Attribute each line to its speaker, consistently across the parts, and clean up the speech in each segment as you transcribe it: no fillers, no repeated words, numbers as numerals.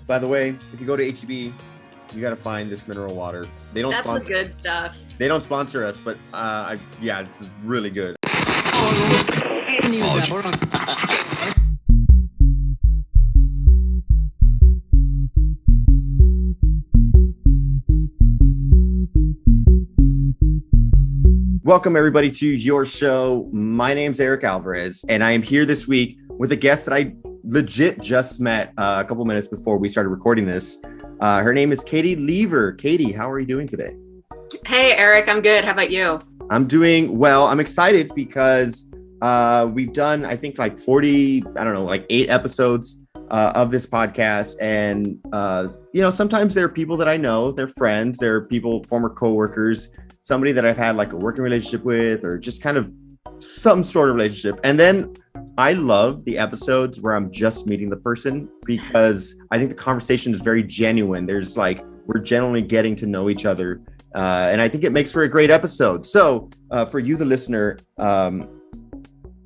Speaker 1: By the way, if you go to HEB, you got to find this mineral water. They don't.
Speaker 2: That's the good stuff.
Speaker 1: They don't sponsor us, but yeah, this is really good. Welcome everybody to your show. My name's Eric Alvarez, and I am here this week with a guest that I legit just met a couple minutes before we started recording this. Her name is Katie Lever. Katie, how are you doing today?
Speaker 2: Hey, Eric, I'm good. How about you?
Speaker 1: I'm doing well. I'm excited because we've done, I think, like 8 episodes of this podcast. And, sometimes there are people that I know, they're friends, they're people, former coworkers, somebody that I've had like a working relationship with, or just kind of some sort of relationship. And then I love the episodes where I'm just meeting the person, because I think the conversation is very genuine. There's like, we're genuinely getting to know each other. And I think it makes for a great episode. So for you, the listener,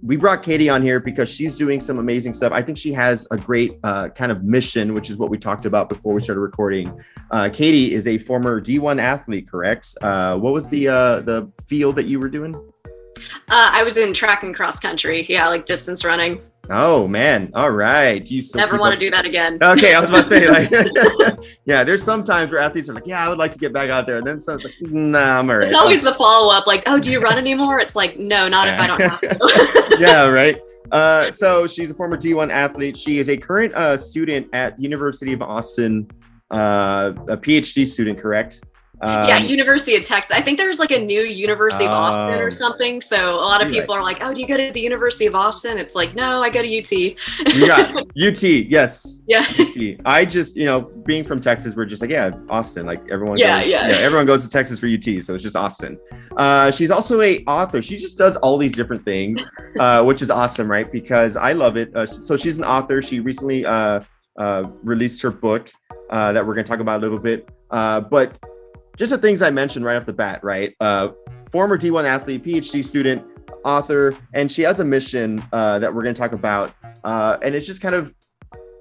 Speaker 1: we brought Katie on here because she's doing some amazing stuff. I think she has a great kind of mission, which is what we talked about before we started recording. Katie is a former D1 athlete, correct? What was the field that you were doing?
Speaker 2: I was in track and cross country. Yeah, like distance running.
Speaker 1: Oh man. All right. Do you
Speaker 2: never want to do that again?
Speaker 1: Okay. I was about to say, like, yeah, there's some times where athletes are like, yeah, I would like to get back out there. And then someone's like, nah, I'm all right.
Speaker 2: It's always the follow up, like, oh, do you run anymore? It's like, no, not if I don't have to.
Speaker 1: Yeah, right. So she's a former D1 athlete. She is a current student at the University of Austin, a PhD student, correct?
Speaker 2: Yeah, University of Texas. I think there's like a new University of Austin or something. So a lot of people are like, oh, do you go to the University of Austin? It's like, no, I go to UT.
Speaker 1: You got UT, yes.
Speaker 2: Yeah.
Speaker 1: UT. I just, being from Texas, we're just like, yeah, Austin. Like everyone goes, everyone goes to Texas for UT. So it's just Austin. She's also a author. She just does all these different things, which is awesome, right? Because I love it. So she's an author. She recently released her book that we're going to talk about a little bit. But just the things I mentioned right off the bat, right? Former D1 athlete, PhD student, author, and she has a mission that we're going to talk about. And it's just kind of,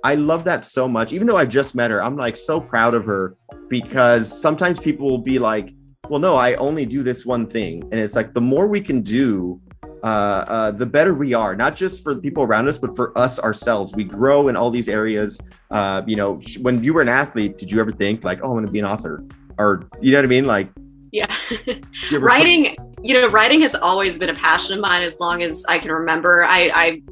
Speaker 1: I love that so much. Even though I just met her, I'm like so proud of her, because sometimes people will be like, well, no, I only do this one thing. And it's like, the more we can do, the better we are, not just for the people around us, but for us ourselves. We grow in all these areas. When you were an athlete, did you ever think like, oh, I'm going to be an author? Or, you know what I mean? Like,
Speaker 2: yeah. Writing has always been a passion of mine as long as I can remember. I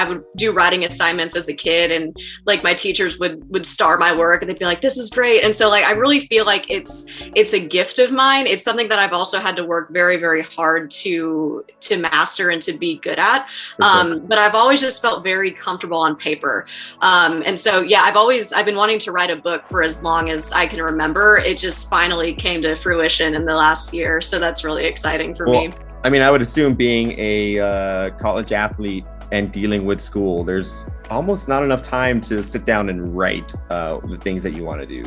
Speaker 2: would do writing assignments as a kid, and like my teachers would star my work and they'd be like, this is great. And so like, I really feel like it's a gift of mine. It's something that I've also had to work very, very hard to master and to be good at. But I've always just felt very comfortable on paper. And so, yeah, I've been wanting to write a book for as long as I can remember. It just finally came to fruition in the last year. So that's really exciting for me.
Speaker 1: I mean, I would assume being a college athlete and dealing with school, there's almost not enough time to sit down and write the things that you want to do.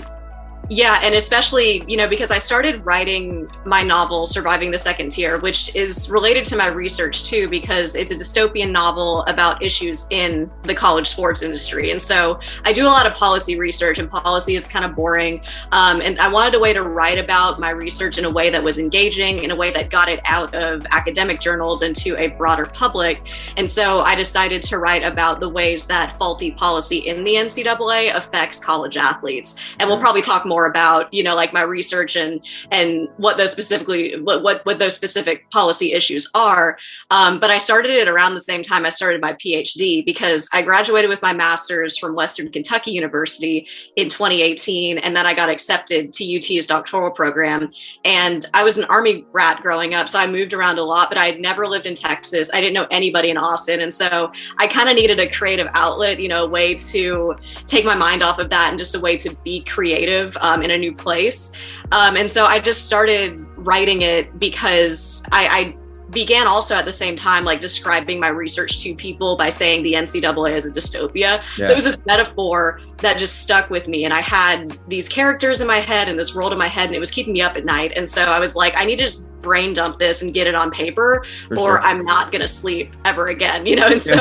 Speaker 2: Yeah, and especially, because I started writing my novel, Surviving the Second Tier, which is related to my research too, because it's a dystopian novel about issues in the college sports industry. And so I do a lot of policy research, and policy is kind of boring. And I wanted a way to write about my research in a way that was engaging, in a way that got it out of academic journals into a broader public. And so I decided to write about the ways that faulty policy in the NCAA affects college athletes. And we'll probably talk more about, like my research and what those specific policy issues are. But I started it around the same time I started my PhD, because I graduated with my master's from Western Kentucky University in 2018. And then I got accepted to UT's doctoral program. And I was an Army brat growing up, so I moved around a lot, but I had never lived in Texas. I didn't know anybody in Austin. And so I kind of needed a creative outlet, a way to take my mind off of that, and just a way to be creative in a new place. And so I just started writing it because I began also at the same time, like describing my research to people by saying the NCAA is a dystopia. Yeah. So it was this metaphor that just stuck with me. And I had these characters in my head and this world in my head, and it was keeping me up at night. And so I was like, I need to just brain dump this and get it on paper,
Speaker 1: For
Speaker 2: or
Speaker 1: sure.
Speaker 2: I'm not going to sleep ever again, you know? And so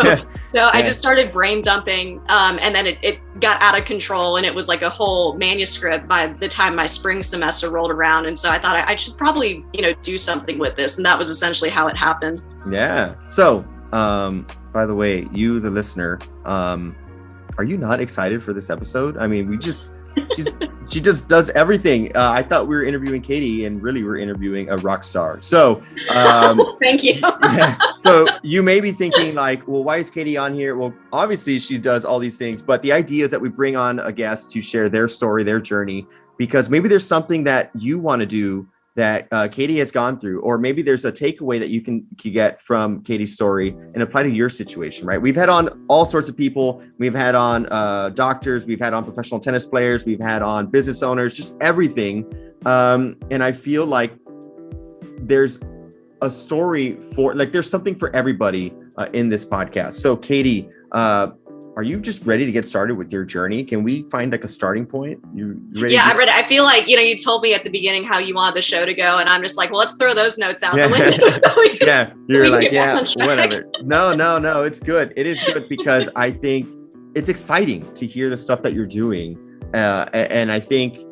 Speaker 2: I just started brain dumping, and then it got out of control, and it was like a whole manuscript by the time my spring semester rolled around. And so I thought I should probably, do something with this. And that was essentially how it happened.
Speaker 1: Yeah. So, by the way, you, the listener, are you not excited for this episode? I mean, she just does everything. I thought we were interviewing Katie, and really we're interviewing a rock star. So,
Speaker 2: thank you.
Speaker 1: Yeah. So you may be thinking like, well, why is Katie on here? Well, obviously she does all these things, but the idea is that we bring on a guest to share their story, their journey, because maybe there's something that you want to do that Katie has gone through, or maybe there's a takeaway that you can get from Katie's story and apply to your situation, right? We've had on all sorts of people. We've had on doctors, we've had on professional tennis players, we've had on business owners, just everything. And I feel like there's a story there's something for everybody in this podcast. So Katie, are you just ready to get started with your journey? Can we find like a starting point? You ready?
Speaker 2: Yeah, I'm ready. I feel like, you told me at the beginning how you wanted the show to go, and I'm just like, well, let's throw those notes out the window.
Speaker 1: You're like, whatever. No, it's good. It is good because I think it's exciting to hear the stuff that you're doing. And I think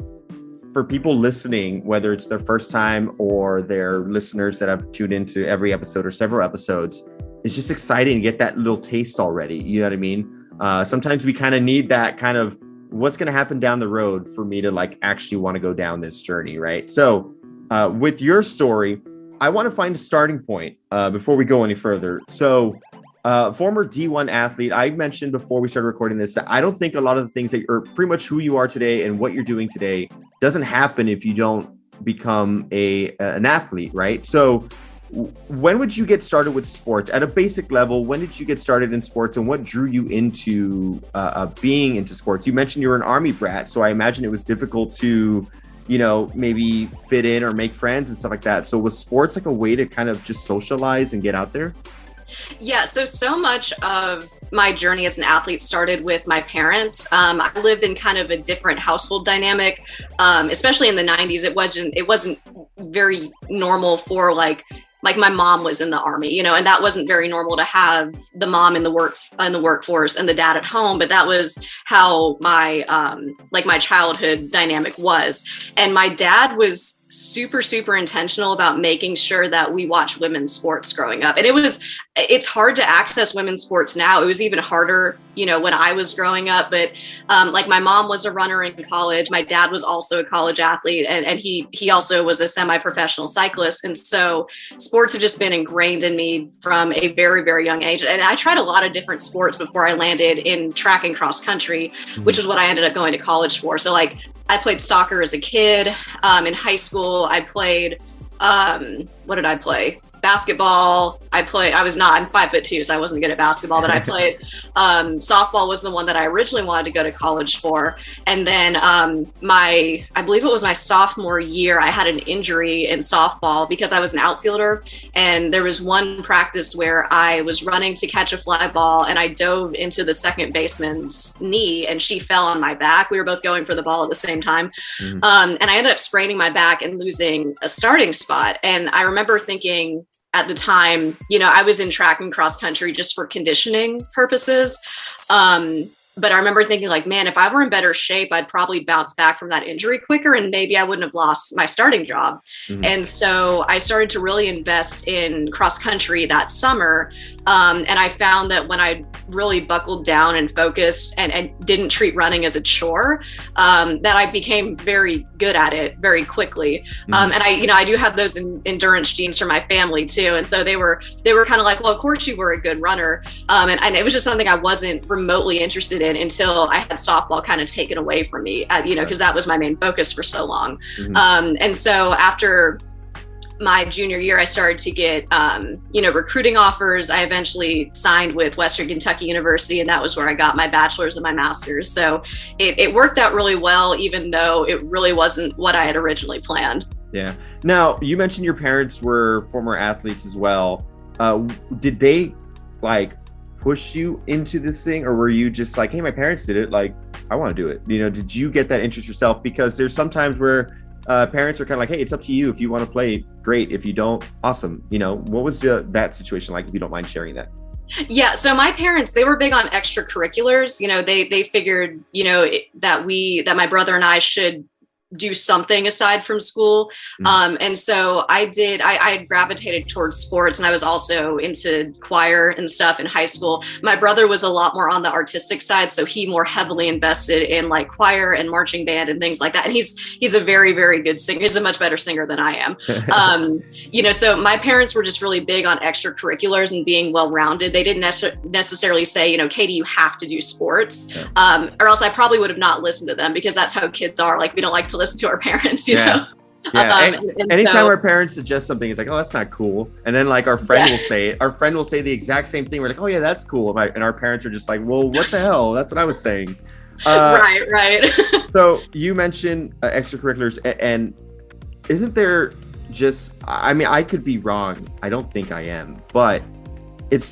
Speaker 1: for people listening, whether it's their first time or their listeners that have tuned into every episode or several episodes, it's just exciting to get that little taste already. You know what I mean? Sometimes we kind of need that kind of what's going to happen down the road for me to like actually want to go down this journey, right? So with your story, I want to find a starting point before we go any further. So former D1 athlete, I mentioned before we started recording this, that I don't think a lot of the things that are pretty much who you are today and what you're doing today doesn't happen if you don't become an athlete, right? So when would you get started with sports at a basic level? When did you get started in sports, and what drew you into being into sports? You mentioned you were an Army brat, so I imagine it was difficult to, maybe fit in or make friends and stuff like that. So was sports like a way to kind of just socialize and get out there?
Speaker 2: Yeah, so much of my journey as an athlete started with my parents. I lived in kind of a different household dynamic, especially in the 90s. It wasn't very normal for like my mom was in the Army, and that wasn't very normal to have the mom in the workforce and the dad at home. But that was how my my childhood dynamic was. And my dad was super, super intentional about making sure that we watched women's sports growing up. And it's hard to access women's sports now. It was even harder, when I was growing up. But my mom was a runner in college. My dad was also a college athlete, and he also was a semi-professional cyclist. And so sports have just been ingrained in me from a very, very young age. And I tried a lot of different sports before I landed in track and cross country, which is what I ended up going to college for. So I played soccer as a kid. In high school, I played, what did I play? Basketball. I'm 5'2", so I wasn't good at basketball, but I played softball was the one that I originally wanted to go to college for. And then I believe it was my sophomore year, I had an injury in softball because I was an outfielder. And there was one practice where I was running to catch a fly ball, and I dove into the second baseman's knee, and she fell on my back. We were both going for the ball at the same time. And I ended up spraining my back and losing a starting spot. And I remember thinking, at the time, I was in track and cross country just for conditioning purposes. But I remember thinking man, if I were in better shape, I'd probably bounce back from that injury quicker, and maybe I wouldn't have lost my starting job. And so I started to really invest in cross country that summer. And I found that when I really buckled down and focused and didn't treat running as a chore, that I became very good at it very quickly. And I do have those endurance genes from my family too. And so they were kind of like, well, of course you were a good runner. And it was just something I wasn't remotely interested in until I had softball kind of taken away from me, because that was my main focus for so long. And so after my junior year, I started to get, recruiting offers. I eventually signed with Western Kentucky University, and that was where I got my bachelor's and my master's. So it worked out really well, even though it really wasn't what I had originally planned.
Speaker 1: Yeah. Now, you mentioned your parents were former athletes as well. Did they push you into this thing, or were you just like, hey, my parents did it, I want to do it? Did you get that interest yourself? Because there's sometimes where parents are kind of like, hey, it's up to you. If you want to play, great. If you don't, awesome. What was that situation like, if you don't mind sharing that?
Speaker 2: Yeah, so my parents, they were big on extracurriculars. They figured, that my brother and I should do something aside from school. And so I gravitated towards sports, and I was also into choir and stuff in high school. My brother was a lot more on the artistic side, so he more heavily invested in like choir and marching band and things like that. And he's a very, very good singer. He's a much better singer than I am. So my parents were just really big on extracurriculars and being well-rounded. They didn't necessarily say, Katie, you have to do sports, or else I probably would have not listened to them, because that's how kids are. Like, we don't like to listen to our parents, you know?
Speaker 1: Yeah. Anytime our parents suggest something, it's like, oh, that's not cool. And then like our friend will say the exact same thing. We're like, oh yeah, that's cool. And our parents are just like, well, what the hell? That's what I was saying.
Speaker 2: Right.
Speaker 1: So you mentioned extracurriculars, and isn't there just, I mean, I could be wrong. I don't think I am, but there's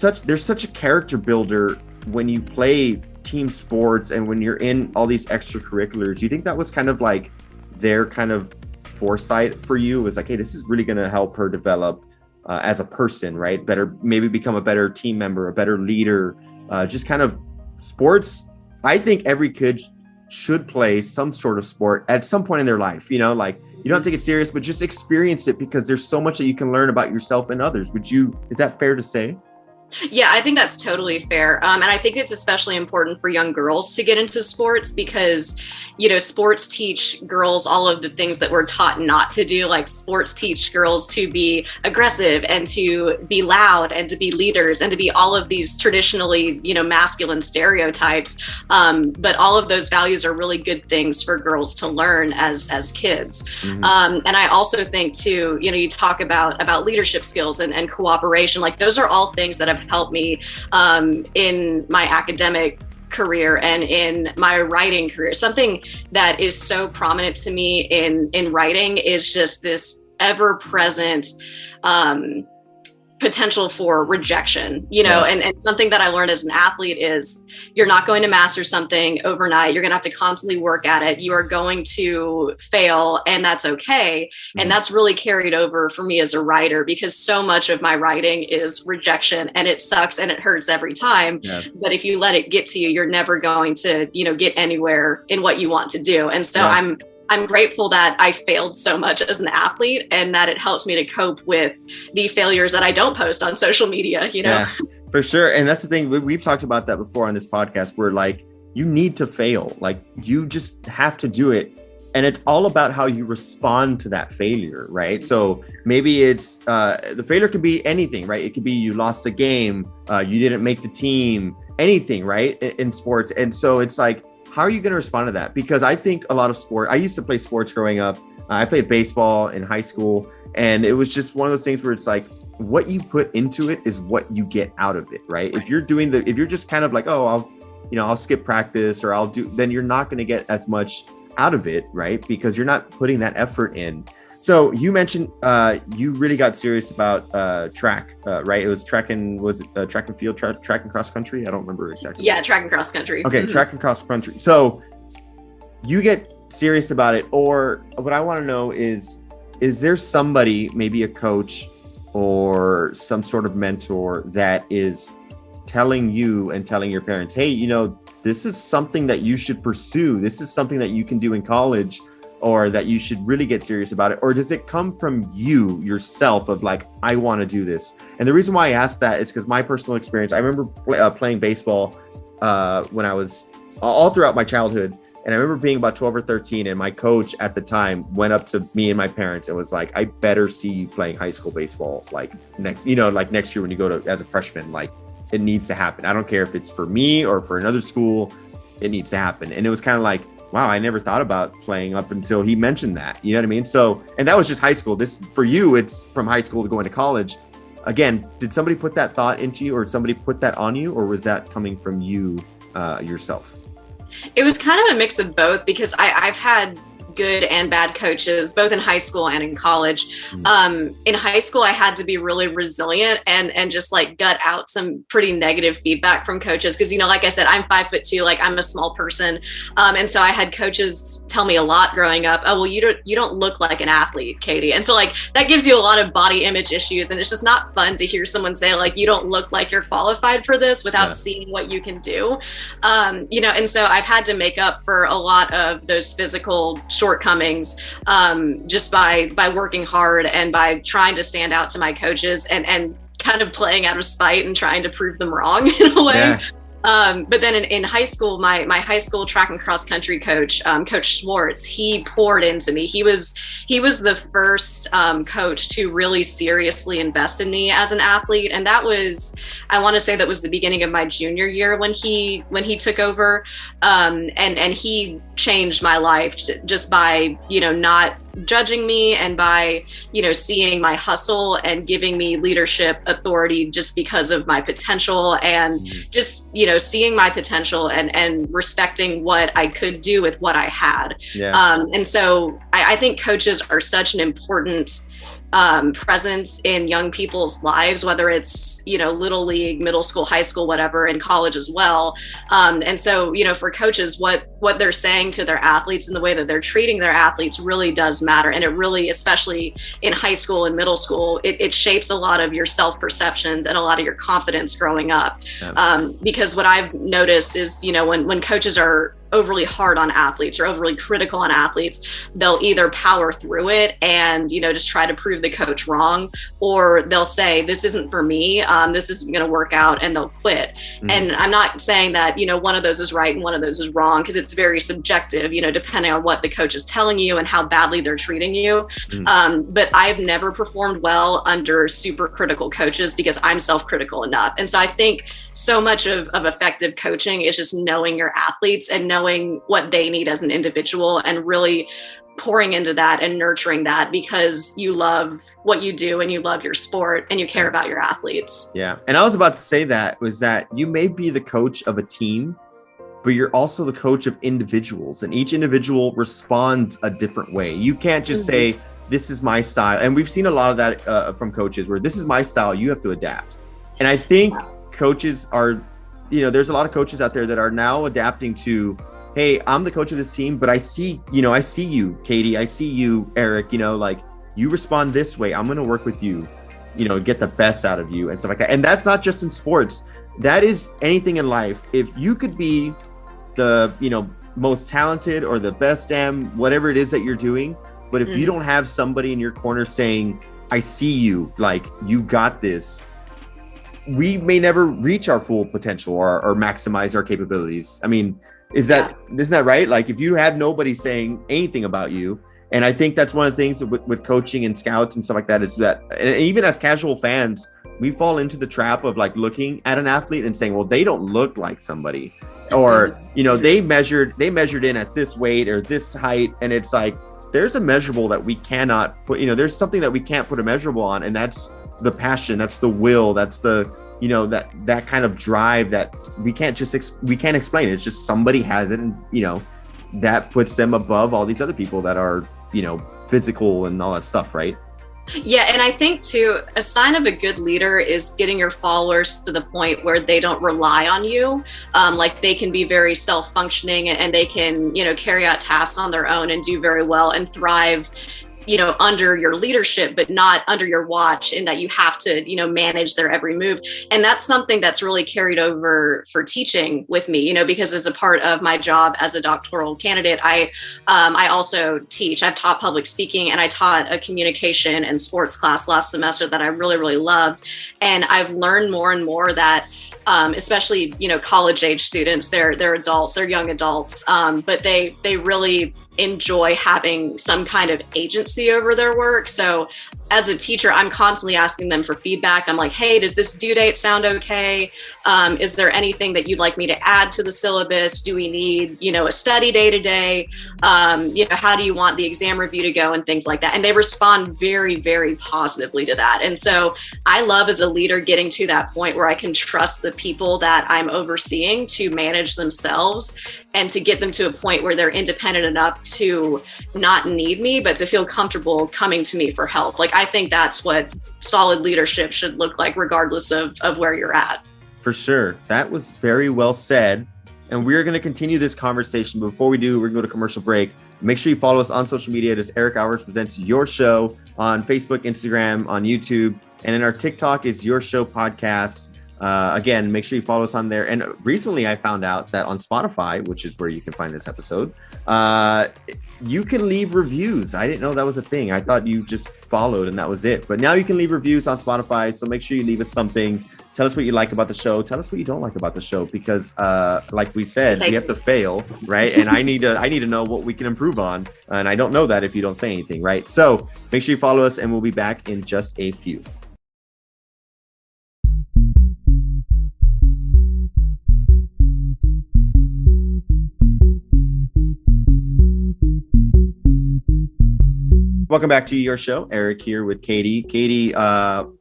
Speaker 1: such a character builder when you play team sports and when you're in all these extracurriculars. You think that was kind of like their kind of foresight for you? It was like, hey, this is really going to help her develop as a person, right? Maybe become a better team member, a better leader, just kind of sports. I think every kid should play some sort of sport at some point in their life, like you don't have to take it serious, but just experience it, because there's so much that you can learn about yourself and others. Is that fair to say?
Speaker 2: Yeah, I think that's totally fair. And I think it's especially important for young girls to get into sports, because, sports teach girls all of the things that we're taught not to do. Like, sports teach girls to be aggressive and to be loud and to be leaders and to be all of these traditionally, masculine stereotypes. But all of those values are really good things for girls to learn as kids. Mm-hmm. And I also think too, you talk about leadership skills and cooperation. Like, those are all things that have helped me in my academic career and in my writing career. Something that is so prominent to me in writing is just this ever-present potential for rejection, and something that I learned as an athlete is you're not going to master something overnight. You're going to have to constantly work at it. You are going to fail, and that's okay. Mm-hmm. And that's really carried over for me as a writer, because so much of my writing is rejection, and it sucks and it hurts every time. Yeah. But if you let it get to you, you're never going to, get anywhere in what you want to do. And so I'm grateful that I failed so much as an athlete, and that it helps me to cope with the failures that I don't post on social media, Yeah,
Speaker 1: for sure. And that's the thing. We've talked about that before on this podcast, where like, you need to fail. Like, you just have to do it. And it's all about how you respond to that failure, right? So maybe it's, the failure could be anything, right? It could be you lost a game, you didn't make the team, anything, right? In sports. And so it's like, how are you going to respond to that? Because I think a lot of I used to play sports growing up. I played baseball in high school, and it was just one of those things where it's like, what you put into it is what you get out of it, right? If you're just kind of like, oh, I'll skip practice, or then you're not going to get as much out of it, right? Because you're not putting that effort in. So you mentioned you really got serious about track, right? It was track and field, track and cross country? I don't remember exactly.
Speaker 2: Yeah, track and cross country.
Speaker 1: Okay, mm-hmm. Track and cross country. So you get serious about it, or what I want to know is there somebody, maybe a coach or some sort of mentor, that is telling you and telling your parents, hey, this is something that you should pursue. This is something that you can do in college, or that you should really get serious about it? Or does it come from you yourself of like, I want to do this? And the reason why I asked that is because my personal experience, I remember playing baseball when I was all throughout my childhood. And I remember being about 12 or 13, and my coach at the time went up to me and my parents and was like, I better see you playing high school baseball like next year when you go to as a freshman. Like, it needs to happen. I don't care if it's for me or for another school, it needs to happen. And it was kind of like, wow, I never thought about playing up until he mentioned that. You know what I mean? So, and that was just high school. This, for you, it's from high school to going to college. Again, did somebody put that thought into you, or somebody put that on you, or was that coming from you yourself?
Speaker 2: It was kind of a mix of both, because I've had good and bad coaches, both in high school and in college. In high school, I had to be really resilient and just like gut out some pretty negative feedback from coaches. Cause, you know, like I said, I'm 5'2", like I'm a small person. And so I had coaches tell me a lot growing up, oh, well, you don't look like an athlete, Katie. And so like, that gives you a lot of body image issues. And it's just not fun to hear someone say like, you don't look like you're qualified for this without seeing what you can do. You know, and so I've had to make up for a lot of those physical shortcomings just by working hard and by trying to stand out to my coaches and kind of playing out of spite and trying to prove them wrong in a way. Yeah. But then in high school, my high school track and cross country coach, Coach Schwartz, he poured into me. He was the first coach to really seriously invest in me as an athlete. And that was, I want to say that was the beginning of my junior year when he took over. And he changed my life just by, you know, not judging me and by, you know, seeing my hustle and giving me leadership authority just because of my potential and just, you know, seeing my potential and respecting what I could do with what I had. Yeah. And so I think coaches are such an important presence in young people's lives, whether it's, you know, little league, middle school, high school, whatever, and college as well. And so, you know, for coaches, what they're saying to their athletes and the way that they're treating their athletes really does matter. And it really, especially in high school and middle school, it shapes a lot of your self-perceptions and a lot of your confidence growing up. Yeah. Because what I've noticed is, you know, when coaches are overly hard on athletes or overly critical on athletes, they'll either power through it and, you know, just try to prove the coach wrong, or they'll say, this isn't for me, this isn't going to work out, and they'll quit. And I'm not saying that, you know, one of those is right and one of those is wrong, because it's very subjective, you know, depending on what the coach is telling you and how badly they're treating you. But I've never performed well under super critical coaches because I'm self-critical enough. And so I think so much of effective coaching is just knowing your athletes and knowing what they need as an individual and really pouring into that and nurturing that because you love what you do and you love your sport and you care about your athletes. Yeah.
Speaker 1: And I was about to say that you may be the coach of a team, but you're also the coach of individuals, and each individual responds a different way. You can't just say, this is my style. And we've seen a lot of that from coaches where this is my style, you have to adapt. And I think coaches are, you know, there's a lot of coaches out there that are now adapting to, hey, I'm the coach of this team, but I see you, Katie, I see you, Eric, you know, like you respond this way. I'm going to work with you, you know, get the best out of you and stuff like that. And that's not just in sports. That is anything in life. If you could be the, you know, most talented or the best whatever it is that you're doing, but if you don't have somebody in your corner saying, I see you, like you got this, we may never reach our full potential or maximize our capabilities. I mean, isn't that right? Like if you have nobody saying anything about you, and I think that's one of the things with coaching and scouts and stuff like that is that, and even as casual fans, we fall into the trap of like looking at an athlete and saying, well, they don't look like somebody, or, you know, they measured in at this weight or this height. And it's like, there's a measurable that we cannot put, you know, there's something that we can't put a measurable on. And that's the passion. That's the will. That's the, you know, that kind of drive that we can't explain. It's just somebody has it, and, you know, that puts them above all these other people that are, you know, physical and all that stuff, right?
Speaker 2: Yeah, and I think too, a sign of a good leader is getting your followers to the point where they don't rely on you. Like they can be very self-functioning and they can, you know, carry out tasks on their own and do very well and thrive, you know, under your leadership, but not under your watch, in that you have to, you know, manage their every move. And that's something that's really carried over for teaching with me, you know, because as a part of my job as a doctoral candidate, I also teach. I've taught public speaking, and I taught a communication and sports class last semester that I really, really loved. And I've learned more and more that especially, you know, college age students, they're adults, they're young adults, but they really enjoy having some kind of agency over their work. So as a teacher, I'm constantly asking them for feedback. I'm like, hey, does this due date sound okay? Is there anything that you'd like me to add to the syllabus? Do we need, a study day to day? How do you want the exam review to go and things like that? And they respond very, very positively to that. And so I love as a leader getting to that point where I can trust the people that I'm overseeing to manage themselves and to get them to a point where they're independent enough to not need me, but to feel comfortable coming to me for help. Like, I think that's what solid leadership should look like, regardless of where you're at.
Speaker 1: For sure. That was very well said. And we're going to continue this conversation. Before we do, we're going to go to commercial break. Make sure you follow us on social media. It is Eric Hours Presents Your Show on Facebook, Instagram, on YouTube. And in our TikTok is Your Show Podcast. Again, make sure you follow us on there. And recently I found out that on Spotify, which is where you can find this episode, you can leave reviews. I didn't know that was a thing. I thought you just followed and that was it. But now you can leave reviews on Spotify. So make sure you leave us something. Tell us what you like about the show. Tell us what you don't like about the show, because like we said, we have to fail, right? And I need to know what we can improve on. And I don't know that if you don't say anything, right? So make sure you follow us, and we'll be back in just a few. Welcome back to Your Show. Eric here with Katie. Katie,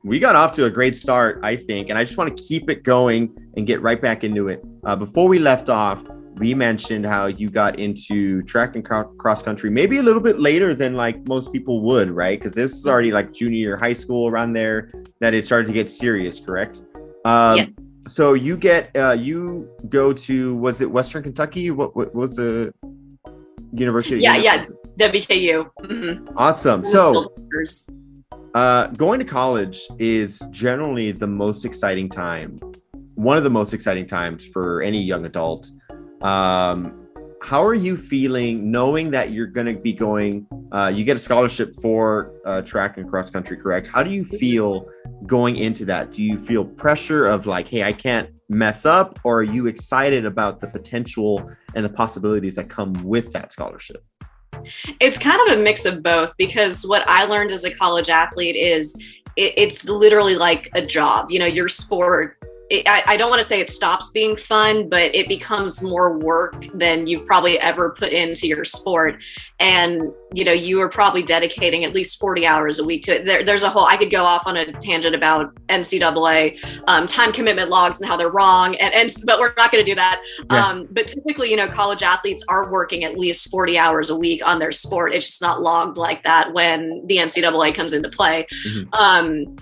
Speaker 1: we got off to a great start, I think, and I just want to keep it going and get right back into it. Before we left off, we mentioned how you got into track and cross country, maybe a little bit later than like most people would, right? Because this is already like junior year high school, around there that it started to get serious, correct?
Speaker 2: Yes.
Speaker 1: So you go to, was it Western Kentucky? What was the university?
Speaker 2: Yeah. WKU. Mm-hmm.
Speaker 1: Awesome. So going to college is generally the most exciting time, one of the most exciting times for any young adult. How are you feeling knowing that you're going to be going, you get a scholarship for track and cross country, correct? How do you feel going into that? Do you feel pressure of like, hey, I can't mess up? Or are you excited about the potential and the possibilities that come with that scholarship?
Speaker 2: It's kind of a mix of both, because what I learned as a college athlete is it's literally like a job. Your sport, I don't want to say it stops being fun, but it becomes more work than you've probably ever put into your sport. And, you are probably dedicating at least 40 hours a week to it. There's a whole, I could go off on a tangent about NCAA time commitment logs and how they're wrong. But we're not going to do that. Yeah. But typically, college athletes are working at least 40 hours a week on their sport. It's just not logged like that when the NCAA comes into play. Mm-hmm.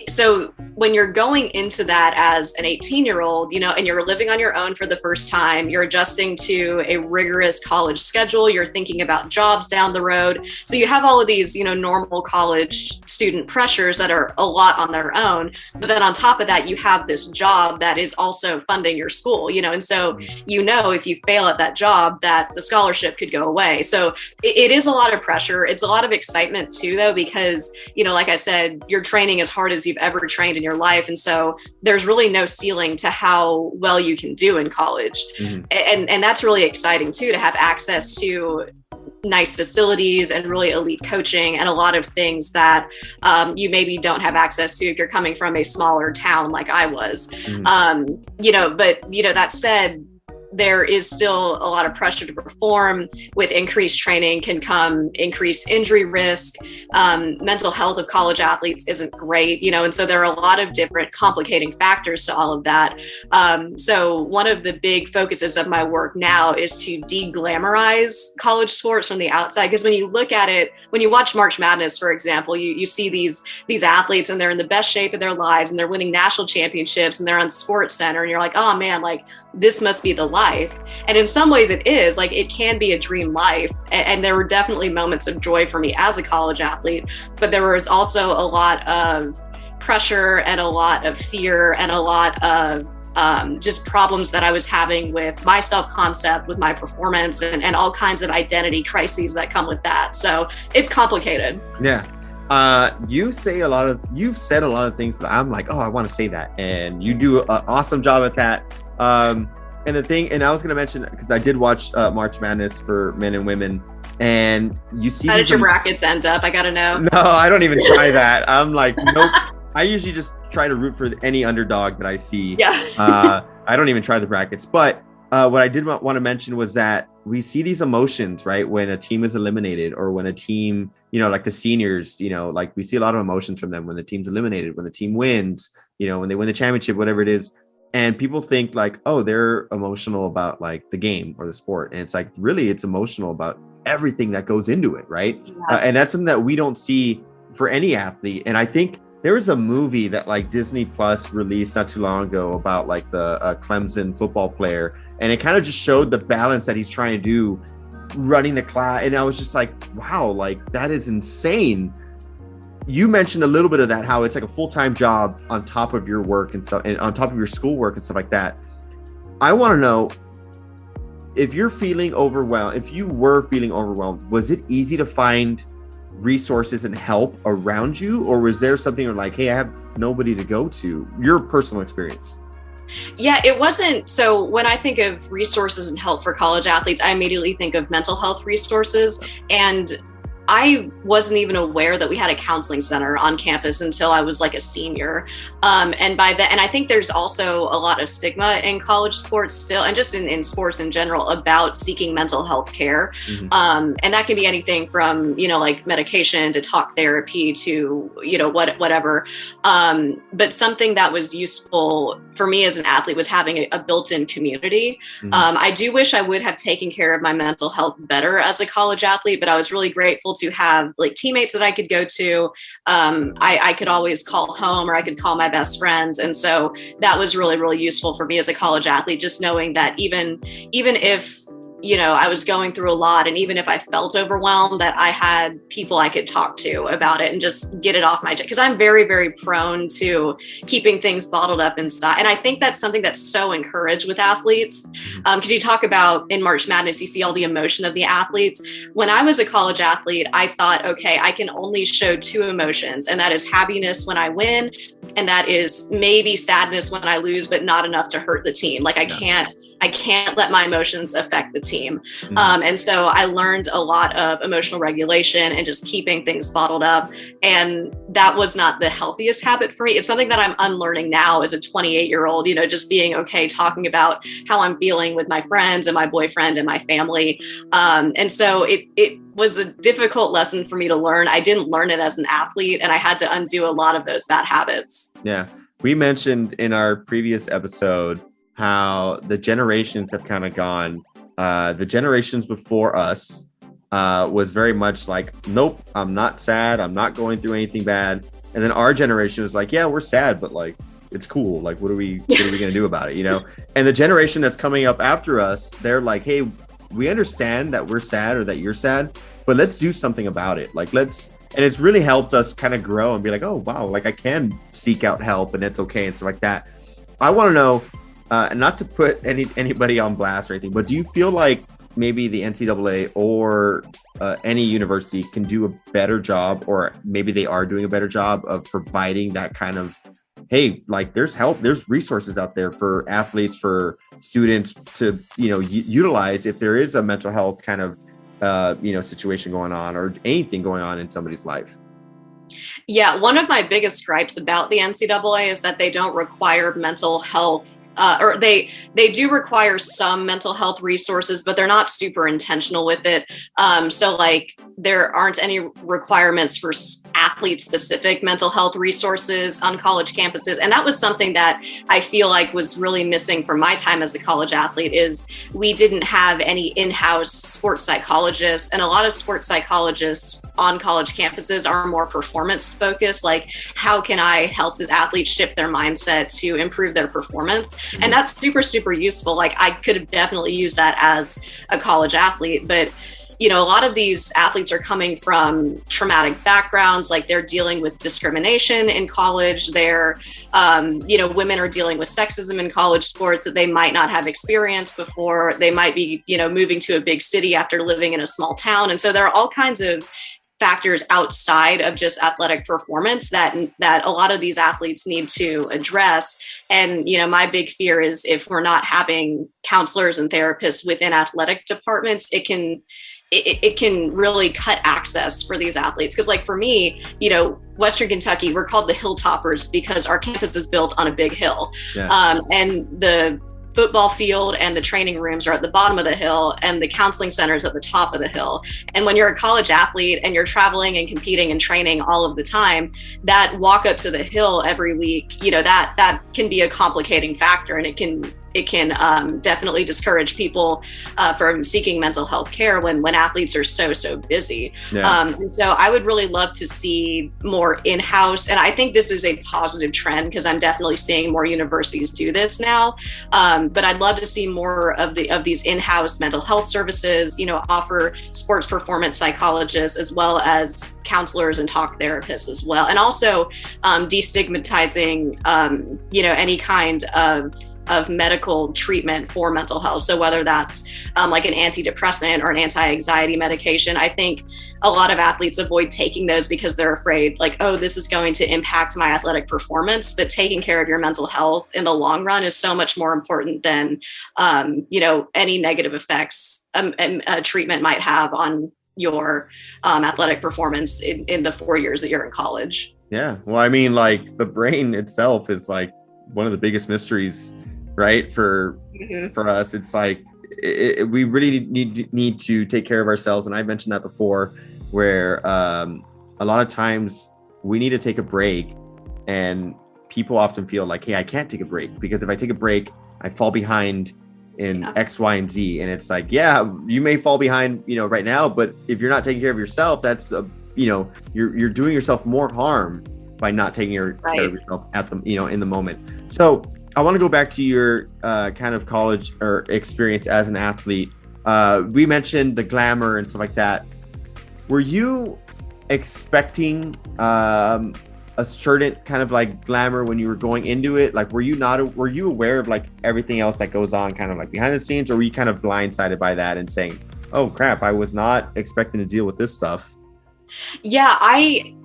Speaker 2: So when you're going into that as an 18-year-old, and you're living on your own for the first time, you're adjusting to a rigorous college schedule, you're thinking about jobs down the road. So you have all of these, normal college student pressures that are a lot on their own. But then on top of that, you have this job that is also funding your school, and so, if you fail at that job, that the scholarship could go away. So it is a lot of pressure. It's a lot of excitement too, though, because, like I said, you're training as hard as you've ever trained in your life. And so there's really no ceiling to how well you can do in college. Mm-hmm. And that's really exciting too, to have access to nice facilities and really elite coaching and a lot of things that you maybe don't have access to if you're coming from a smaller town like I was. Mm-hmm. But that said, there is still a lot of pressure to perform. With increased training can come increased injury risk. Mental health of college athletes isn't great, and so there are a lot of different complicating factors to all of that. So one of the big focuses of my work now is to de-glamorize college sports from the outside. Because when you look at it, when you watch March Madness, for example, you see these athletes and they're in the best shape of their lives and they're winning national championships and they're on Sports Center and you're like, oh man, like this must be the life. And in some ways it is, like it can be a dream life. And there were definitely moments of joy for me as a college athlete, but there was also a lot of pressure and a lot of fear and a lot of just problems that I was having with my self-concept, with my performance, and all kinds of identity crises that come with that. So it's complicated. Yeah.
Speaker 1: You've said a lot of things that I'm like, oh, I want to say that. And you do an awesome job at that. And I was going to mention, because I did watch March Madness for men and women. And you see,
Speaker 2: how did your brackets end up? I gotta know.
Speaker 1: No, I don't even try that. I'm like, nope. I usually just try to root for any underdog that I see.
Speaker 2: Yeah.
Speaker 1: I don't even try the brackets. But what I did want to mention was that we see these emotions, right? When a team is eliminated, or when a team, like the seniors, like we see a lot of emotions from them when the team's eliminated, when the team wins, when they win the championship, whatever it is. And people think like, oh, they're emotional about like the game or the sport. And it's like, really, it's emotional about everything that goes into it, right?
Speaker 2: Yeah.
Speaker 1: And that's something that we don't see for any athlete. And I think there was a movie that like Disney Plus released not too long ago about like the Clemson football player. And it kind of just showed the balance that he's trying to do running the class. And I was just like, wow, like that is insane. You mentioned a little bit of that, how it's like a full-time job on top of your work and stuff, and on top of your schoolwork and stuff like that. I want to know if you're feeling overwhelmed, if you were feeling overwhelmed, was it easy to find resources and help around you? Or was there something where like, hey, I have nobody to go to? Your personal experience.
Speaker 2: Yeah, it wasn't. So when I think of resources and help for college athletes, I immediately think of mental health resources. And I wasn't even aware that we had a counseling center on campus until I was like a senior. And by then, and I think there's also a lot of stigma in college sports still, and just in sports in general, about seeking mental health care. Mm-hmm. And that can be anything from, like medication to talk therapy to, whatever. But something that was useful for me as an athlete was having a built-in community. Mm-hmm. I do wish I would have taken care of my mental health better as a college athlete, but I was really grateful to have like teammates that I could go to. I could always call home, or I could call my best friends. And so that was really, really useful for me as a college athlete, just knowing that even if, I was going through a lot, and even if I felt overwhelmed, that I had people I could talk to about it and just get it off my chest. Because I'm very, very prone to keeping things bottled up inside. And I think that's something that's so encouraged with athletes. Because you talk about in March Madness, you see all the emotion of the athletes. When I was a college athlete, I thought, okay, I can only show two emotions, and that is happiness when I win, and that is maybe sadness when I lose, but not enough to hurt the team. Like I can't let my emotions affect the team. Mm-hmm. And so I learned a lot of emotional regulation and just keeping things bottled up. And that was not the healthiest habit for me. It's something that I'm unlearning now as a 28-year-old, just being okay talking about how I'm feeling with my friends and my boyfriend and my family. And so it was a difficult lesson for me to learn. I didn't learn it as an athlete, and I had to undo a lot of those bad habits.
Speaker 1: Yeah. We mentioned in our previous episode how the generations have kind of gone. The generations before us was very much like, nope, I'm not sad. I'm not going through anything bad. And then our generation was like, yeah, we're sad, but like, it's cool. Like, what are we going to do about it? And the generation that's coming up after us, they're like, hey, we understand that we're sad or that you're sad, but let's do something about it. Like, and it's really helped us kind of grow and be like, oh, wow, like I can seek out help and it's okay and stuff like that. I want to know, not to put anybody on blast or anything, but do you feel like maybe the NCAA or any university can do a better job, or maybe they are doing a better job of providing that kind of, hey, like there's help, there's resources out there for athletes, for students to, utilize if there is a mental health kind of, situation going on or anything going on in somebody's life?
Speaker 2: Yeah, one of my biggest gripes about the NCAA is that they don't require mental health, or they do require some mental health resources, but they're not super intentional with it. So like there aren't any requirements for athlete-specific mental health resources on college campuses. And that was something that I feel like was really missing from my time as a college athlete, is we didn't have any in-house sports psychologists. And a lot of sports psychologists on college campuses are more performance focused. Like, how can I help this athlete shift their mindset to improve their performance? Mm-hmm. And that's super, super useful. Like, I could have definitely used that as a college athlete, but a lot of these athletes are coming from traumatic backgrounds. Like, they're dealing with discrimination in college. They're, women are dealing with sexism in college sports that they might not have experienced before. They might be, moving to a big city after living in a small town. And so there are all kinds of factors outside of just athletic performance that a lot of these athletes need to address. And, my big fear is if we're not having counselors and therapists within athletic departments, it can it can really cut access for these athletes. Because like for me, Western Kentucky, we're called the Hilltoppers because our campus is built on a big hill. Yeah. And the football field and the training rooms are at the bottom of the hill, and the counseling center is at the top of the hill. And when you're a college athlete and you're traveling and competing and training all of the time, that walk up to the hill every week, that can be a complicating factor, and it can definitely discourage people from seeking mental health care when athletes are so busy. Yeah. And so I would really love to see more in-house, and I think this is a positive trend because I'm definitely seeing more universities do this now. But I'd love to see more of these in-house mental health services, offer sports performance psychologists as well as counselors and talk therapists as well. And also destigmatizing, any kind of medical treatment for mental health. So whether that's like an antidepressant or an anti-anxiety medication, I think a lot of athletes avoid taking those because they're afraid, like, oh, this is going to impact my athletic performance. But taking care of your mental health in the long run is so much more important than, any negative effects a treatment might have on your athletic performance in the 4 years that you're in college.
Speaker 1: Yeah. Well, I mean, like the brain itself is like one of the biggest mysteries, right? For us, it's like we really need to take care of ourselves. And I mentioned that before, where a lot of times we need to take a break, and people often feel like, hey, I can't take a break because if I take a break, I fall behind in X, Y, and Z. And it's like, yeah, you may fall behind, right now, but if you're not taking care of yourself, that's you're doing yourself more harm by not taking care of yourself at the in the moment. So I want to go back to your kind of college or experience as an athlete. We mentioned the glamour and stuff like that. Were you expecting a certain kind of like glamour when you were going into it? Like, were you aware of like everything else that goes on kind of like behind the scenes, or were you kind of blindsided by that and saying, oh crap, I was not expecting to deal with this stuff?
Speaker 2: Yeah, I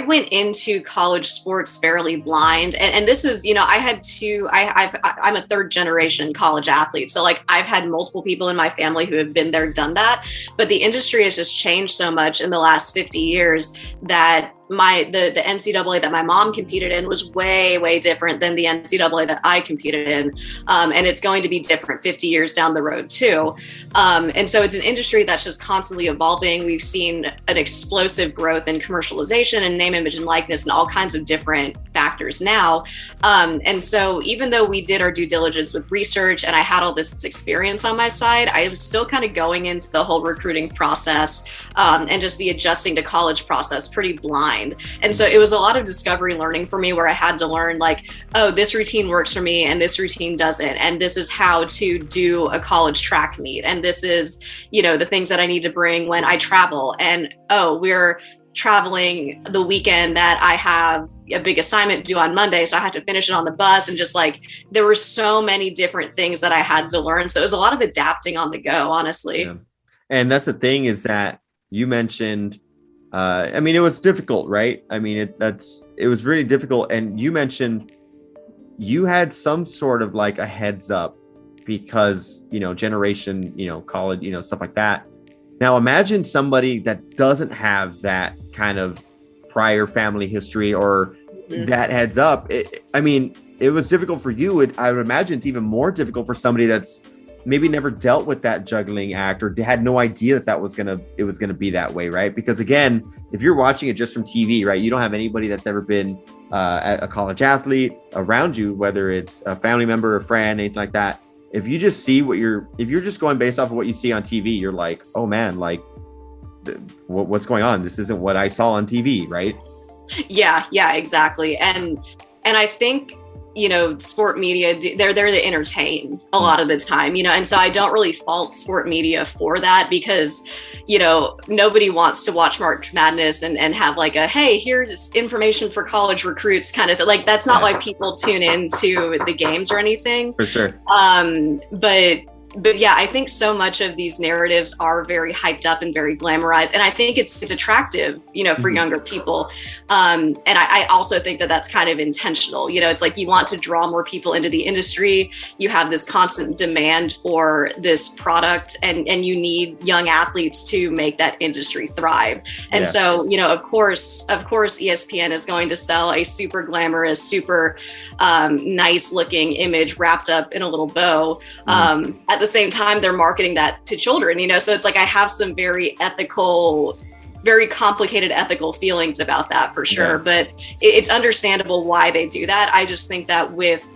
Speaker 2: went into college sports fairly blind. And this is, I'm a third generation college athlete. So like I've had multiple people in my family who have been there, done that. But the industry has just changed so much in the last 50 years that the NCAA that my mom competed in was way different than the NCAA that I competed in. And it's going to be different 50 years down the road too. And so it's an industry that's just constantly evolving. We've seen an explosive growth in commercialization and name, image, and likeness and all kinds of different factors now. And so even though we did our due diligence with research and I had all this experience on my side, I was still kind of going into the whole recruiting process and just the adjusting to college process pretty blind. And so it was a lot of discovery learning for me, where I had to learn like, oh, this routine works for me and this routine doesn't. And this is how to do a college track meet. And this is, the things that I need to bring when I travel. And, oh, we're traveling the weekend that I have a big assignment due on Monday. So I had to finish it on the bus. And just like, there were so many different things that I had to learn. So it was a lot of adapting on the go, honestly. Yeah.
Speaker 1: And that's the thing, is that you mentioned, it was difficult, right? I mean, it was really difficult. And you mentioned you had some sort of like a heads up because, generation, college, stuff like that. Now imagine somebody that doesn't have that kind of prior family history or that heads up. It was difficult for you. I would imagine it's even more difficult for somebody that's maybe never dealt with that juggling act or had no idea that it was gonna be that way, right? Because again, if you're watching it just from TV, right, you don't have anybody that's ever been a college athlete around you, whether it's a family member, a friend, anything like that. If you just see if you're just going based off of what you see on TV, you're like, oh man, like what's going on? This isn't what I saw on TV, right?
Speaker 2: Yeah, exactly. And I think, sport media, they're there to entertain a lot of the time, and so I don't really fault sport media for that because, nobody wants to watch March Madness and have like a, hey, here's information for college recruits kind of thing. Like, that's not why people tune into the games or anything.
Speaker 1: For sure.
Speaker 2: But but yeah, I think so much of these narratives are very hyped up and very glamorized, and I think it's attractive, for younger people. And I also think that that's kind of intentional. It's like you want to draw more people into the industry. You have this constant demand for this product, and you need young athletes to make that industry thrive. And so, of course, ESPN is going to sell a super glamorous, super nice looking image wrapped up in a little bow. At the same time, they're marketing that to children, so it's like I have some very complicated ethical feelings about that for sure. But it's understandable why they do that. I just think that with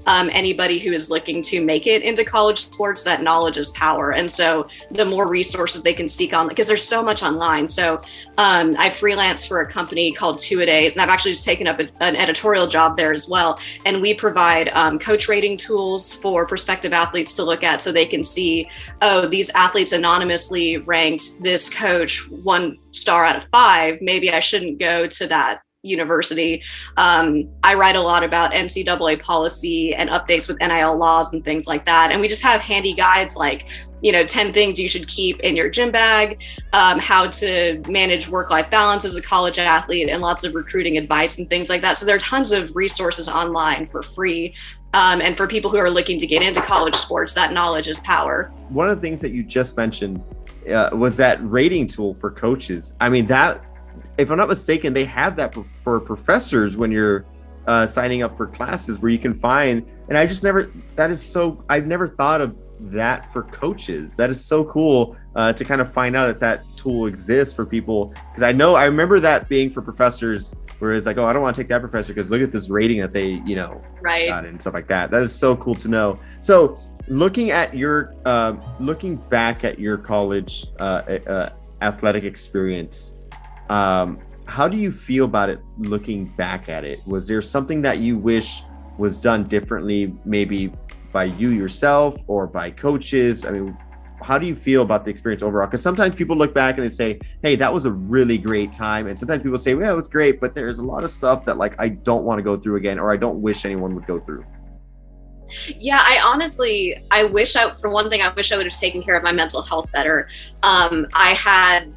Speaker 2: anybody who is looking to make it into college sports, that knowledge is power. And so the more resources they can seek on, because there's so much online. So I freelance for a company called Two-A-Days, and I've actually just taken up an editorial job there as well. And we provide coach rating tools for prospective athletes to look at, so they can see, oh, these athletes anonymously ranked this coach 1 star out of 5. Maybe I shouldn't go to that university. I write a lot about NCAA policy and updates with NIL laws and things like that. And we just have handy guides like, 10 things you should keep in your gym bag, how to manage work-life balance as a college athlete, and lots of recruiting advice and things like that. So there are tons of resources online for free. And for people who are looking to get into college sports, that knowledge is power.
Speaker 1: One of the things that you just mentioned was that rating tool for coaches. I mean, that, if I'm not mistaken, they have that for professors when you're signing up for classes, where you can find, and I've never thought of that for coaches. That is so cool to kind of find out that tool exists for people. Because I remember that being for professors, where it's like, oh, I don't want to take that professor because look at this rating that they, got and stuff like that. That is so cool to know. So looking back at your college athletic experience, how do you feel about it looking back at it? Was there something that you wish was done differently, maybe by you yourself or by coaches? I mean, how do you feel about the experience overall? Because sometimes people look back and they say, hey, that was a really great time. And sometimes people say, well, it was great, but there's a lot of stuff that like I don't want to go through again, or I don't wish anyone would go through.
Speaker 2: Yeah, I wish I would have taken care of my mental health better. I had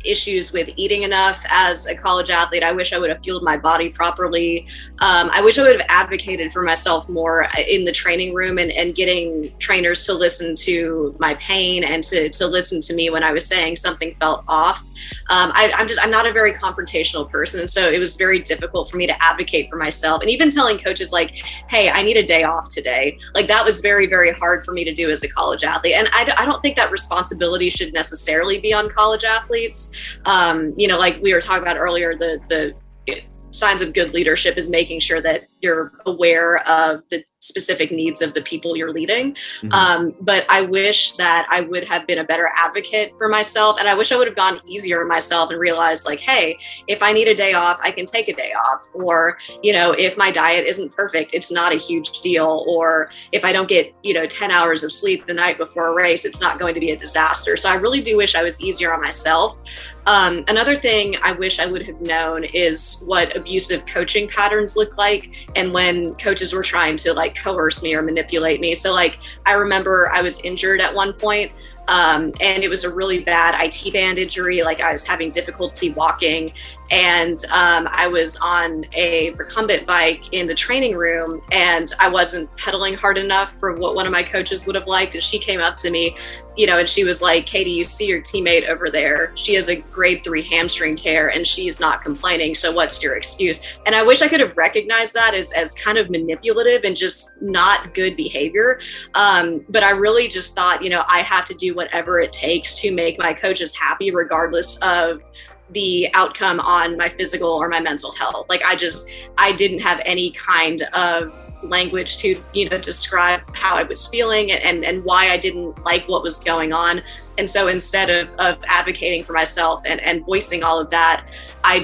Speaker 2: issues with eating enough as a college athlete. I wish I would have fueled my body properly. I wish I would have advocated for myself more in the training room, and getting trainers to listen to my pain and to listen to me when I was saying something felt off. I'm not a very confrontational person, and so it was very difficult for me to advocate for myself. And even telling coaches like, hey, I need a day off today, like that was very, very hard for me to do as a college athlete. And I don't think that responsibility should necessarily be on college athletes. Like we were talking about earlier, the signs of good leadership is making sure that you're aware of the specific needs of the people you're leading. But I wish that I would have been a better advocate for myself. And I wish I would have gone easier on myself and realized like, hey, if I need a day off, I can take a day off. Or, if my diet isn't perfect, it's not a huge deal. Or if I don't get, 10 hours of sleep the night before a race, it's not going to be a disaster. So I really do wish I was easier on myself. Another thing I wish I would have known is what abusive coaching patterns look like, and when coaches were trying to like coerce me or manipulate me. So like, I remember I was injured at one point, and it was a really bad IT band injury. Like I was having difficulty walking, and I was on a recumbent bike in the training room, and I wasn't pedaling hard enough for what one of my coaches would have liked. And she came up to me, and she was like, Katie, you see your teammate over there? She has a grade 3 hamstring tear and she's not complaining. So what's your excuse? And I wish I could have recognized that as kind of manipulative and just not good behavior. But I really just thought, I have to do whatever it takes to make my coaches happy, regardless of the outcome on my physical or my mental health. Like I didn't have any kind of language to, describe how I was feeling and why I didn't like what was going on. And so instead of advocating for myself and voicing all of that, I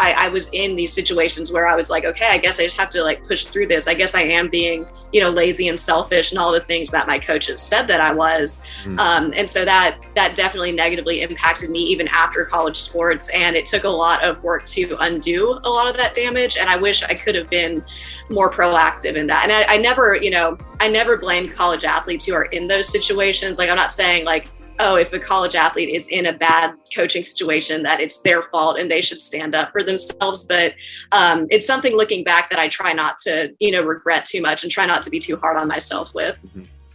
Speaker 2: I was in these situations where I was like, okay, I guess I just have to like push through this. I guess I am being, you know, lazy and selfish and all the things that my coaches said that I was. And so that definitely negatively impacted me even after college sports. And it took a lot of work to undo a lot of that damage. And I wish I could have been more proactive in that. And I never, you know, I never blame college athletes who are in those situations. Like, I'm not saying like, oh, if a college athlete is in a bad coaching situation, that it's their fault and they should stand up for themselves. But it's something looking back that I try not to, you know, regret too much and try not to be too hard on myself with.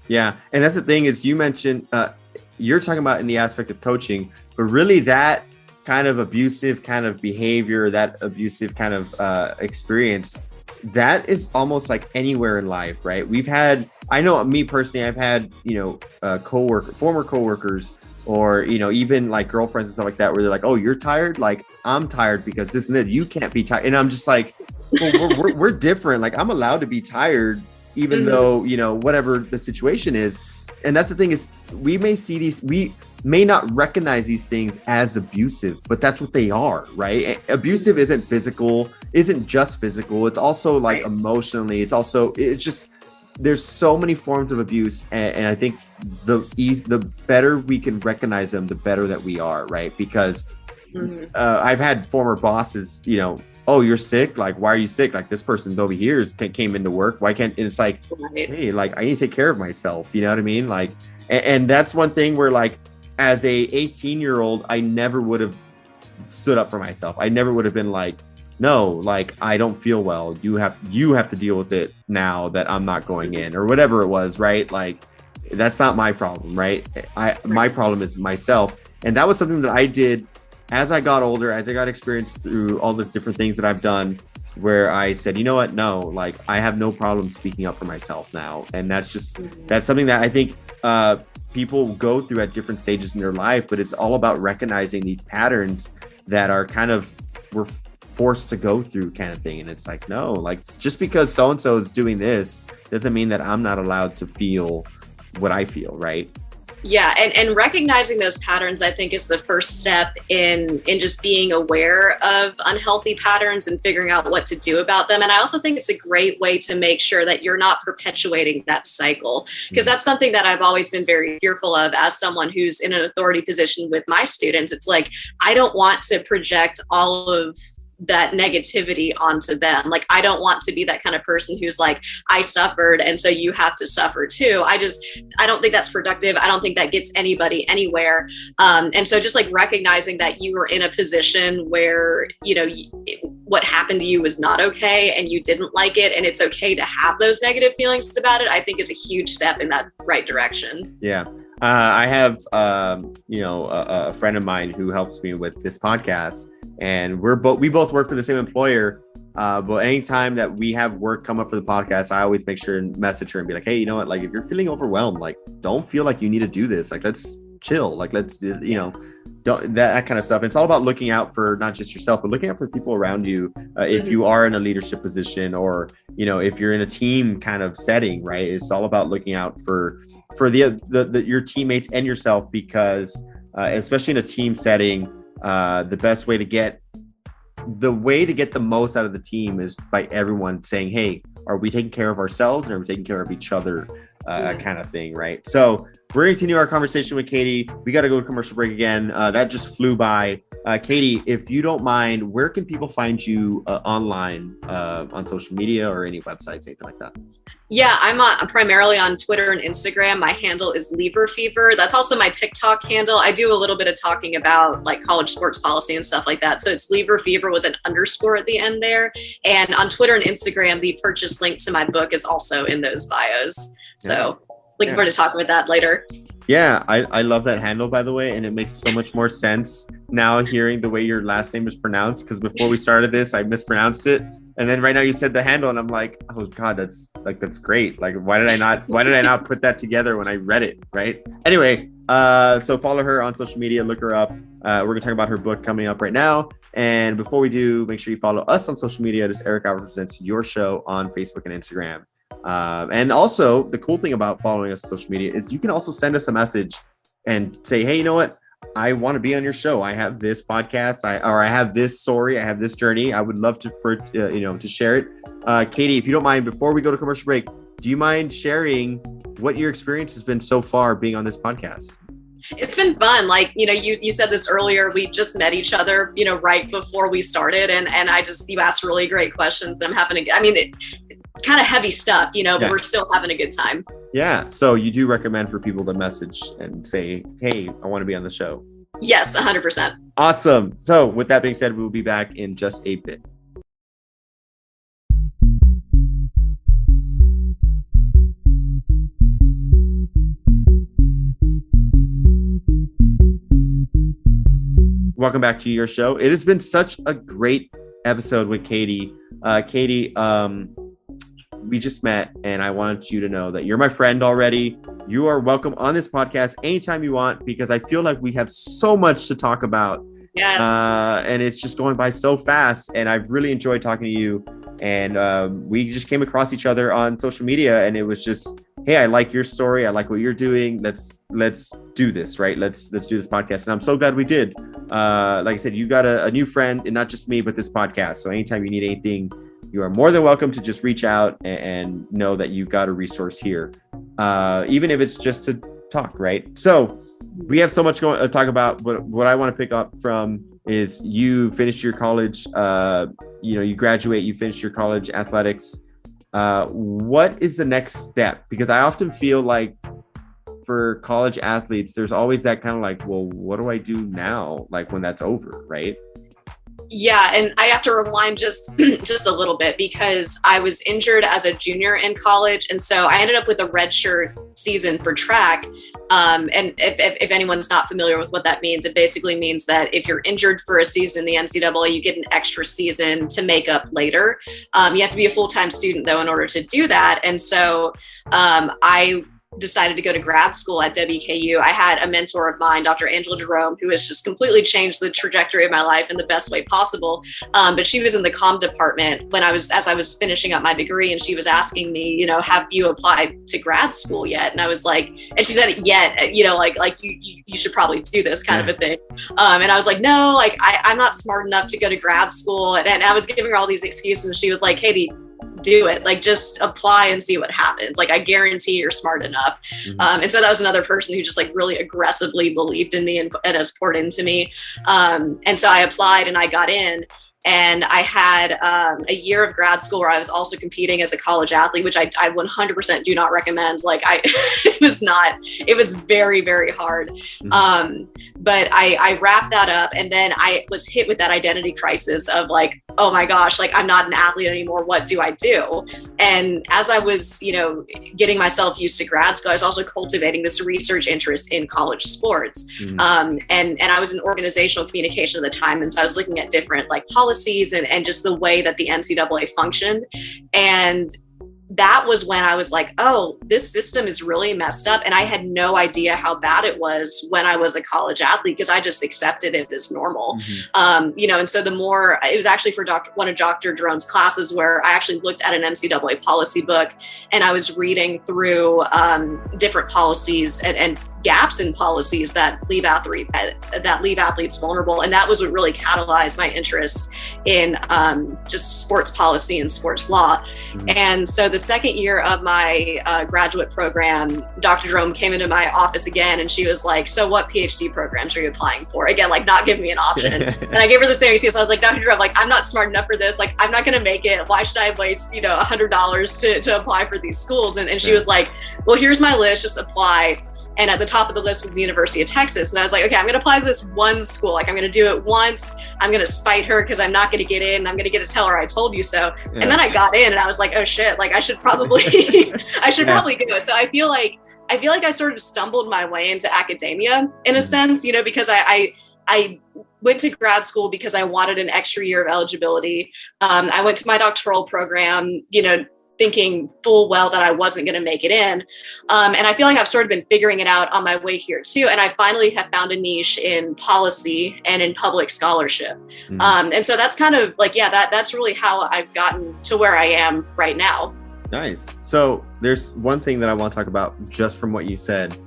Speaker 1: Yeah. And that's the thing is you mentioned, you're talking about in the aspect of coaching, but really that kind of abusive kind of behavior, that abusive kind of experience, that is almost like anywhere in life, right? We've had, I know me personally, I've had, you know, former coworkers, or, you know, even like girlfriends and stuff like that, where they're like, oh, you're tired? Like, I'm tired because this and that, you can't be tired. And I'm just like, well, we're different. Like, I'm allowed to be tired, even though, you know, whatever the situation is. And that's the thing is, we may not recognize these things as abusive, but that's what they are, right? Abusive isn't just physical. It's also like emotionally. It's just, there's so many forms of abuse. And I think the better we can recognize them, the better that we are, right? Because I've had former bosses, you know, oh, you're sick? Like, why are you sick? Like, this person over here came into work. Why can't, and it's like, hey, like, I need to take care of myself. You know what I mean? Like, and that's one thing where, like, as a 18-year-old, I never would have stood up for myself. I never would have been like, no, like, I don't feel well. You have to deal with it now that I'm not going in, or whatever it was, right? Like, that's not my problem, right? My problem is myself. And that was something that I did as I got older, as I got experience through all the different things that I've done, where I said, you know what? No, like, I have no problem speaking up for myself now. And that's something that I think people go through at different stages in their life, but it's all about recognizing these patterns that are kind of, we're forced to go through kind of thing. And it's like, no, like, just because so-and-so is doing this doesn't mean that I'm not allowed to feel what I feel, right?
Speaker 2: Yeah, and recognizing those patterns, I think, is the first step in just being aware of unhealthy patterns and figuring out what to do about them. And I also think it's a great way to make sure that you're not perpetuating that cycle, because that's something that I've always been very fearful of as someone who's in an authority position with my students. It's like, I don't want to project all of that negativity onto them. Like, I don't want to be that kind of person who's like, I suffered, and so you have to suffer too. I don't think that's productive. I don't think that gets anybody anywhere. And so just like recognizing that you were in a position where, you know, what happened to you was not okay and you didn't like it, and it's okay to have those negative feelings about it, I think is a huge step in that right direction.
Speaker 1: Yeah. I have, you know, a friend of mine who helps me with this podcast, and we both work for the same employer. But anytime that we have work come up for the podcast, I always make sure and message her and be like, hey, you know what? Like, if you're feeling overwhelmed, like, don't feel like you need to do this. Like, let's chill. Like, let's, you know, don't, that kind of stuff. It's all about looking out for not just yourself, but looking out for the people around you. If you are in a leadership position, or, you know, if you're in a team kind of setting, right? It's all about looking out for your teammates and yourself, because especially in a team setting, the best way to get the most out of the team is by everyone saying, hey, are we taking care of ourselves and are we taking care of each other, kind of thing, right? So we're going to continue our conversation with Katie. We got to go to commercial break again. That just flew by. Katie, if you don't mind, where can people find you online, on social media or any websites, anything like that?
Speaker 2: Yeah, I'm primarily on Twitter and Instagram. My handle is Lever Fever. That's also my TikTok handle. I do a little bit of talking about like college sports policy and stuff like that. So it's Lever Fever with an underscore at the end there. And on Twitter and Instagram, the purchase link to my book is also in those bios. So looking forward to talking about that later.
Speaker 1: Yeah, I love that handle, by the way, and it makes so much more sense now hearing the way your last name is pronounced, because before we started this, I mispronounced it. And then right now you said the handle and I'm like, oh God, that's great. Like, why did I not put that together when I read it, right? Anyway, so follow her on social media, look her up. We're gonna talk about her book coming up right now. And before we do, make sure you follow us on social media. This Eric Alvarez Presents Your Show on Facebook and Instagram. And also the cool thing about following us on social media is you can also send us a message and say, hey, you know what? I want to be on your show. I have this podcast, I have this story, I have this journey. I would love to share it. Katie, if you don't mind, before we go to commercial break, do you mind sharing what your experience has been so far being on this podcast?
Speaker 2: It's been fun. Like, you said this earlier, we just met each other, right before we started. And you asked really great questions. And I'm having kind of heavy stuff, but we're still having a good time.
Speaker 1: Yeah. So you do recommend for people to message and say, hey, I want to be on the show.
Speaker 2: Yes, 100%.
Speaker 1: Awesome. So with that being said, we'll be back in just a bit. Welcome back to your show. It has been such a great episode with Katie. Katie, we just met, and I wanted you to know that you're my friend already. You are welcome on this podcast anytime you want, because I feel like we have so much to talk about.
Speaker 2: Yes.
Speaker 1: And it's just going by so fast, and I've really enjoyed talking to you. And we just came across each other on social media, and it was just, hey, I like your story. I like what you're doing. Let's do this, right? Let's do this podcast. And I'm so glad we did. Like I said, you got a new friend, and not just me, but this podcast. So anytime you need anything, you are more than welcome to just reach out and know that you've got a resource here, even if it's just to talk, right? So we have so much to talk about, but what I want to pick up from is you finished your college, you graduate, you finished your college athletics. What is the next step? Because I often feel like for college athletes, there's always that kind of like, well, what do I do now? Like when that's over, right?
Speaker 2: Yeah, and I have to rewind just a little bit, because I was injured as a junior in college, and so I ended up with a redshirt season for track. And if anyone's not familiar with what that means, it basically means that if you're injured for a season in the NCAA, you get an extra season to make up later. You have to be a full-time student, though, in order to do that. And so I decided to go to grad school at WKU. I had a mentor of mine, Dr. Angela Jerome, who has just completely changed the trajectory of my life in the best way possible. But she was in the comm department as I was finishing up my degree, and she was asking me, have you applied to grad school yet? And I was like, and she said, yet, like you should probably do this kind of a thing. And I was like, no, like I'm not smart enough to go to grad school. And I was giving her all these excuses, and she was like, Katie, do it. Like, just apply and see what happens. Like, I guarantee you're smart enough. Mm-hmm. And so that was another person who just like really aggressively believed in me and has poured into me. And so I applied and I got in. And I had a year of grad school where I was also competing as a college athlete, which I 100% do not recommend. Like it was very, very hard. Mm-hmm. But I wrapped that up, and then I was hit with that identity crisis of like, oh my gosh, like I'm not an athlete anymore. What do I do? And as I was, getting myself used to grad school, I was also cultivating this research interest in college sports. Mm-hmm. And I was in organizational communication at the time. And so I was looking at different like policies and just the way that the NCAA functioned. And that was when I was like, oh, this system is really messed up. And I had no idea how bad it was when I was a college athlete, because I just accepted it as normal. Mm-hmm. And so it was actually for one of Dr. Jerome's classes where I actually looked at an NCAA policy book, and I was reading through different policies and gaps in policies that leave athletes vulnerable. And that was what really catalyzed my interest in just sports policy and sports law. Mm-hmm. And so the second year of my graduate program, Dr. Jerome came into my office again, and she was like, so what PhD programs are you applying for? Again, like not giving me an option. And I gave her the same excuse. I was like, Dr. Jerome, like, I'm not smart enough for this. Like, I'm not going to make it. Why should I waste, $100 to apply for these schools? And she was like, well, here's my list, just apply. And at the top of the list was the University of Texas. And I was like, okay, I'm going to apply to this one school. Like, I'm going to do it once. I'm going to spite her because I'm not going to get in. I'm going to get to tell her I told you so. Yeah. And then I got in, and I was like, oh shit, like I should probably, probably do it. So I feel like I sort of stumbled my way into academia in a sense, because I went to grad school because I wanted an extra year of eligibility. I went to my doctoral program, thinking full well that I wasn't going to make it in. And I feel like I've sort of been figuring it out on my way here too. And I finally have found a niche in policy and in public scholarship. Mm-hmm. And so that's kind of like, that's really how I've gotten to where I am right now.
Speaker 1: Nice. So there's one thing that I want to talk about just from what you said.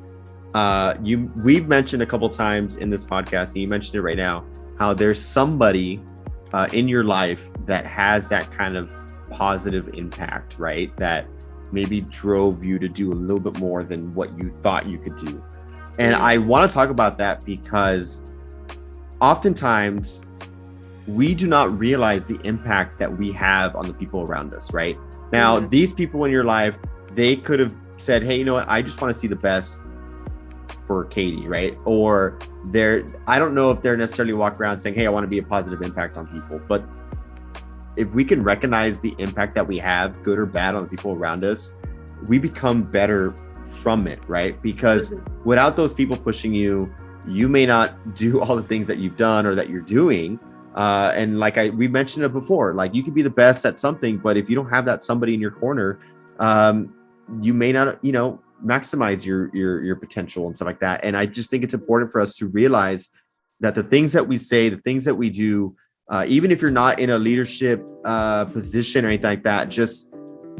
Speaker 1: we've mentioned a couple times in this podcast, and you mentioned it right now, how there's somebody in your life that has that kind of positive impact, right? That maybe drove you to do a little bit more than what you thought you could do. And I want to talk about that because oftentimes we do not realize the impact that we have on the people around us, right? Now, these people in your life, they could have said, hey, you know what? I just want to see the best for Katie, right? Or I don't know if they're necessarily walking around saying, hey, I want to be a positive impact on people. But if we can recognize the impact that we have, good or bad, on the people around us, we become better from it, right? Because without those people pushing you, you may not do all the things that you've done or that you're doing. And like we mentioned it before, like you could be the best at something, but if you don't have that somebody in your corner, you may not, maximize your potential and stuff like that. And I just think it's important for us to realize that the things that we say, the things that we do, even if you're not in a leadership position or anything like that, just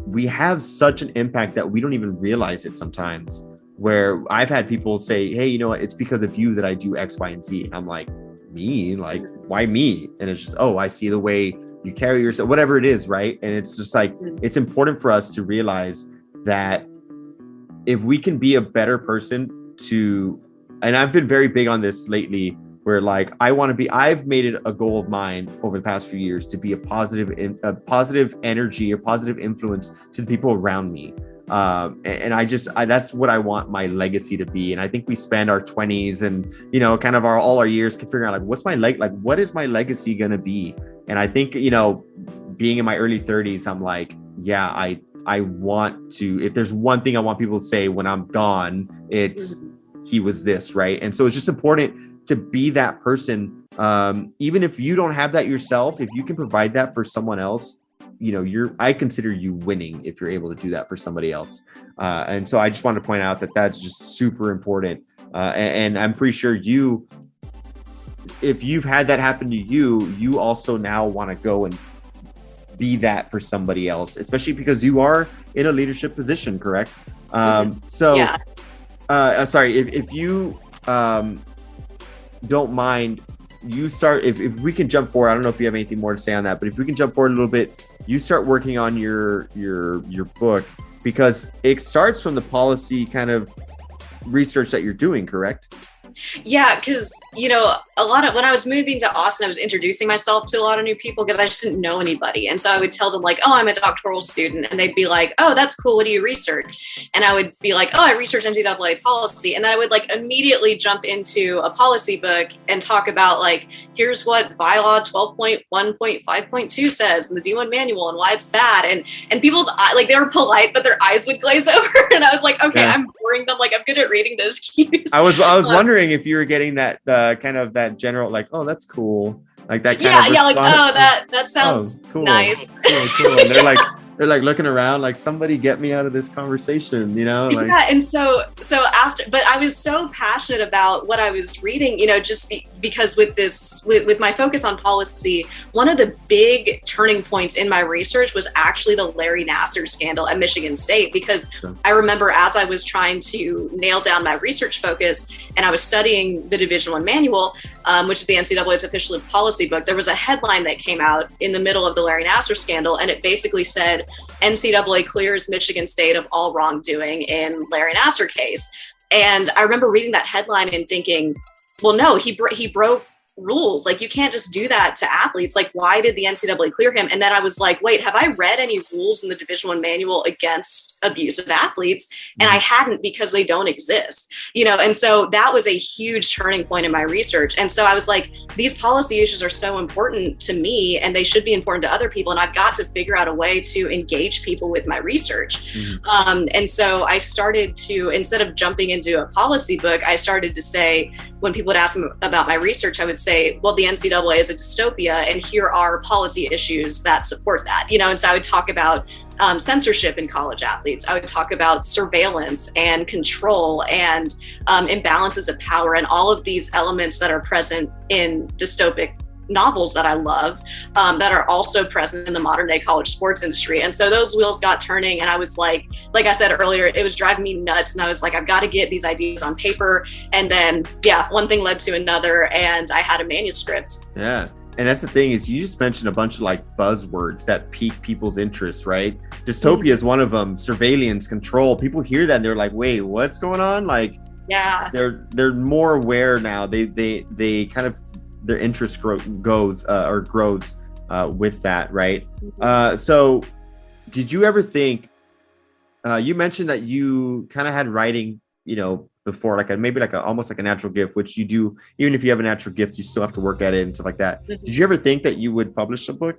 Speaker 1: we have such an impact that we don't even realize it sometimes. Where I've had people say, hey, you know what, it's because of you that I do X, Y, and Z. And I'm like, me? Like, why me? And it's just, oh, I see the way you carry yourself, whatever it is, right? And it's just like, it's important for us to realize that if we can be a better person and I've been very big on this lately, where like I've made it a goal of mine over the past few years to be a positive energy or positive influence to the people around me. And that's what I want my legacy to be. And I think we spend our 20s and, kind of all our years figuring out like, what is my legacy going to be? And I think, being in my early 30s, I'm like, yeah, I want to, if there's one thing I want people to say when I'm gone, it's he was this, right? And so it's just important to be that person. Even if you don't have that yourself, if you can provide that for someone else, I consider you winning if you're able to do that for somebody else. And so I just wanted to point out that that's just super important. And I'm pretty sure if you've had that happen to you, you also now want to go and be that for somebody else, especially because you are in a leadership position, correct? Sorry, if you don't mind, you start, if we can jump forward, I don't know if you have anything more to say on that, but if we can jump forward a little bit, you start working on your book, because it starts from the policy kind of research that you're doing, correct?
Speaker 2: Yeah, because, a lot of when I was moving to Austin, I was introducing myself to a lot of new people because I just didn't know anybody. And so I would tell them like, oh, I'm a doctoral student. And they'd be like, oh, that's cool. What do you research? And I would be like, oh, I research NCAA policy. And then I would like immediately jump into a policy book and talk about like, here's what bylaw 12.1.5.2 says in the D1 manual and why it's bad. And people's like, they were polite, but their eyes would glaze over. And I was like, okay, yeah. I'm boring them. Like, I'm good at reading those cues.
Speaker 1: I was wondering if you were getting that kind of that general, like, oh, that's cool, like that kind of
Speaker 2: like, oh, that sounds cool. Nice.
Speaker 1: Cool. And they're like looking around like, somebody get me out of this conversation, like,
Speaker 2: yeah. And so after, but I was so passionate about what I was reading, just because with my focus on policy, one of the big turning points in my research was actually the Larry Nassar scandal at Michigan State, because I remember as I was trying to nail down my research focus and I was studying the Division I manual, which is the NCAA's official policy book, there was a headline that came out in the middle of the Larry Nassar scandal, and it basically said, NCAA clears Michigan State of all wrongdoing in Larry Nassar case. And I remember reading that headline and thinking, well, no, he broke rules. Like, you can't just do that to athletes. Like, why did the NCAA clear him? And then I was like, wait, have I read any rules in the Division I manual against abusive athletes? And I hadn't, because they don't exist, and so that was a huge turning point in my research. And so I was like, these policy issues are so important to me and they should be important to other people. And I've got to figure out a way to engage people with my research. And so I started to, instead of jumping into a policy book, I started to say, when people would ask me about my research, I would say, well, the NCAA is a dystopia and here are policy issues that support that, and so I would talk about censorship in college athletes. I would talk about surveillance and control and imbalances of power and all of these elements that are present in dystopic novels that I love that are also present in the modern day college sports industry. And so those wheels got turning, and I was like I said earlier, it was driving me nuts. And I was like, I've got to get these ideas on paper. And then, one thing led to another, and I had a manuscript.
Speaker 1: Yeah. And that's the thing, is you just mentioned a bunch of like buzzwords that pique people's interest, right? Dystopia is one of them. Surveillance, control. People hear that and they're like, wait, what's going on? Like, yeah, they're more aware now. They kind of, their interest grows with that, right? So did you ever think, you mentioned that you kind of had writing, before, maybe almost like a natural gift, which you do, even if you have a natural gift, you still have to work at it and stuff like that. Did you ever think that you would publish a book?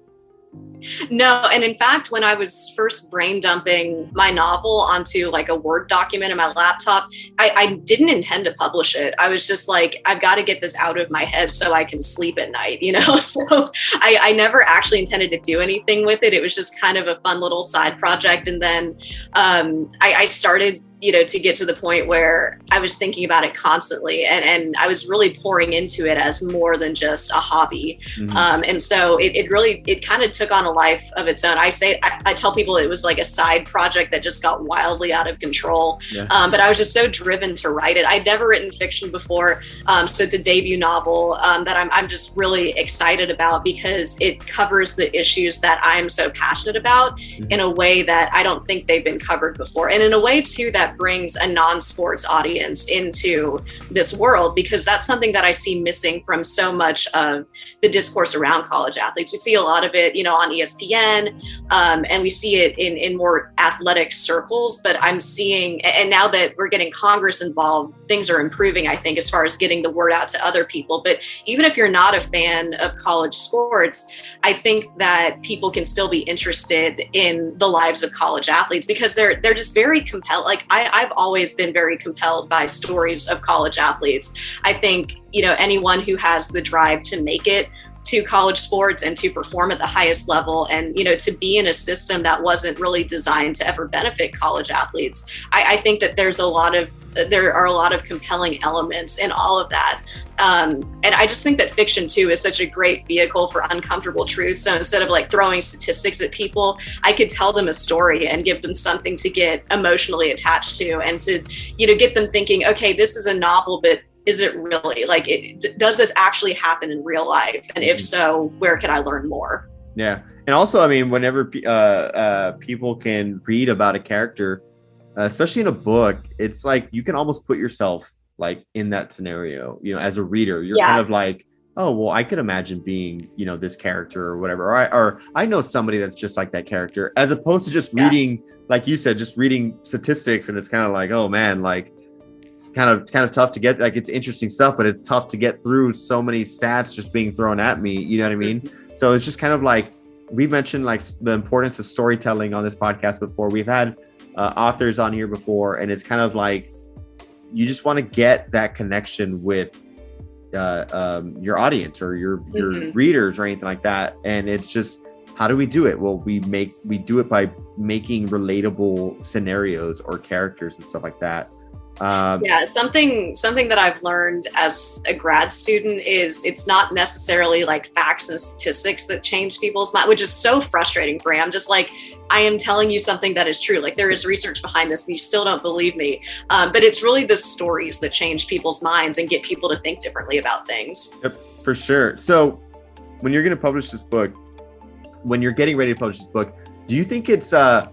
Speaker 2: No. And in fact, when I was first brain dumping my novel onto like a Word document in my laptop, I didn't intend to publish it. I was just like, I've got to get this out of my head so I can sleep at night, So I never actually intended to do anything with it. It was just kind of a fun little side project. And then I started to get to the point where I was thinking about it constantly, and I was really pouring into it as more than just a hobby. And so it kind of took on a life of its own. I tell people it was like a side project that just got wildly out of control. But I was just so driven to write it. I'd never written fiction before. So it's a debut novel that I'm just really excited about, because it covers the issues that I'm so passionate about in a way that I don't think they've been covered before. And in a way too, that brings a non-sports audience into this world, because that's something that I see missing from so much of the discourse around college athletes. We see a lot of it, on ESPN, and we see it in more athletic circles, but I'm seeing, and now that we're getting Congress involved, things are improving, I think, as far as getting the word out to other people. But even if you're not a fan of college sports, I think that people can still be interested in the lives of college athletes, because they're just very compelled. Like I've always been very compelled by stories of college athletes. I think, anyone who has the drive to make it to college sports and to perform at the highest level, and to be in a system that wasn't really designed to ever benefit college athletes, I think that there are a lot of compelling elements in all of that. And I just think that fiction too is such a great vehicle for uncomfortable truth. So instead of like throwing statistics at people, I could tell them a story and give them something to get emotionally attached to, and to get them thinking, okay, this is a novel, but is it really, like, does this actually happen in real life? And if so, where can I learn more?
Speaker 1: Yeah. And also, I mean, whenever people can read about a character, especially in a book, it's like you can almost put yourself like in that scenario, as a reader. You're kind of like, oh, well, I could imagine being, this character or whatever. Or I know somebody that's just like that character, as opposed to just reading, like you said, just reading statistics. And it's kind of like, oh man, like, it's kind of tough to get, like, it's interesting stuff, but it's tough to get through so many stats just being thrown at me. You know what I mean? So it's just kind of like, we mentioned like the importance of storytelling on this podcast before. We've had authors on here before, and it's kind of like, you just want to get that connection with your audience or your readers or anything like that. And it's just, how do we do it? Well, we do it by making relatable scenarios or characters and stuff like that.
Speaker 2: Something that I've learned as a grad student is it's not necessarily like facts and statistics that change people's mind, which is so frustrating for me. I'm just like, I am telling you something that is true. Like, there is research behind this and you still don't believe me. But it's really the stories that change people's minds and get people to think differently about things.
Speaker 1: Yep, for sure. So when you're going to publish this book, when you're getting ready to publish this book, do you think it's a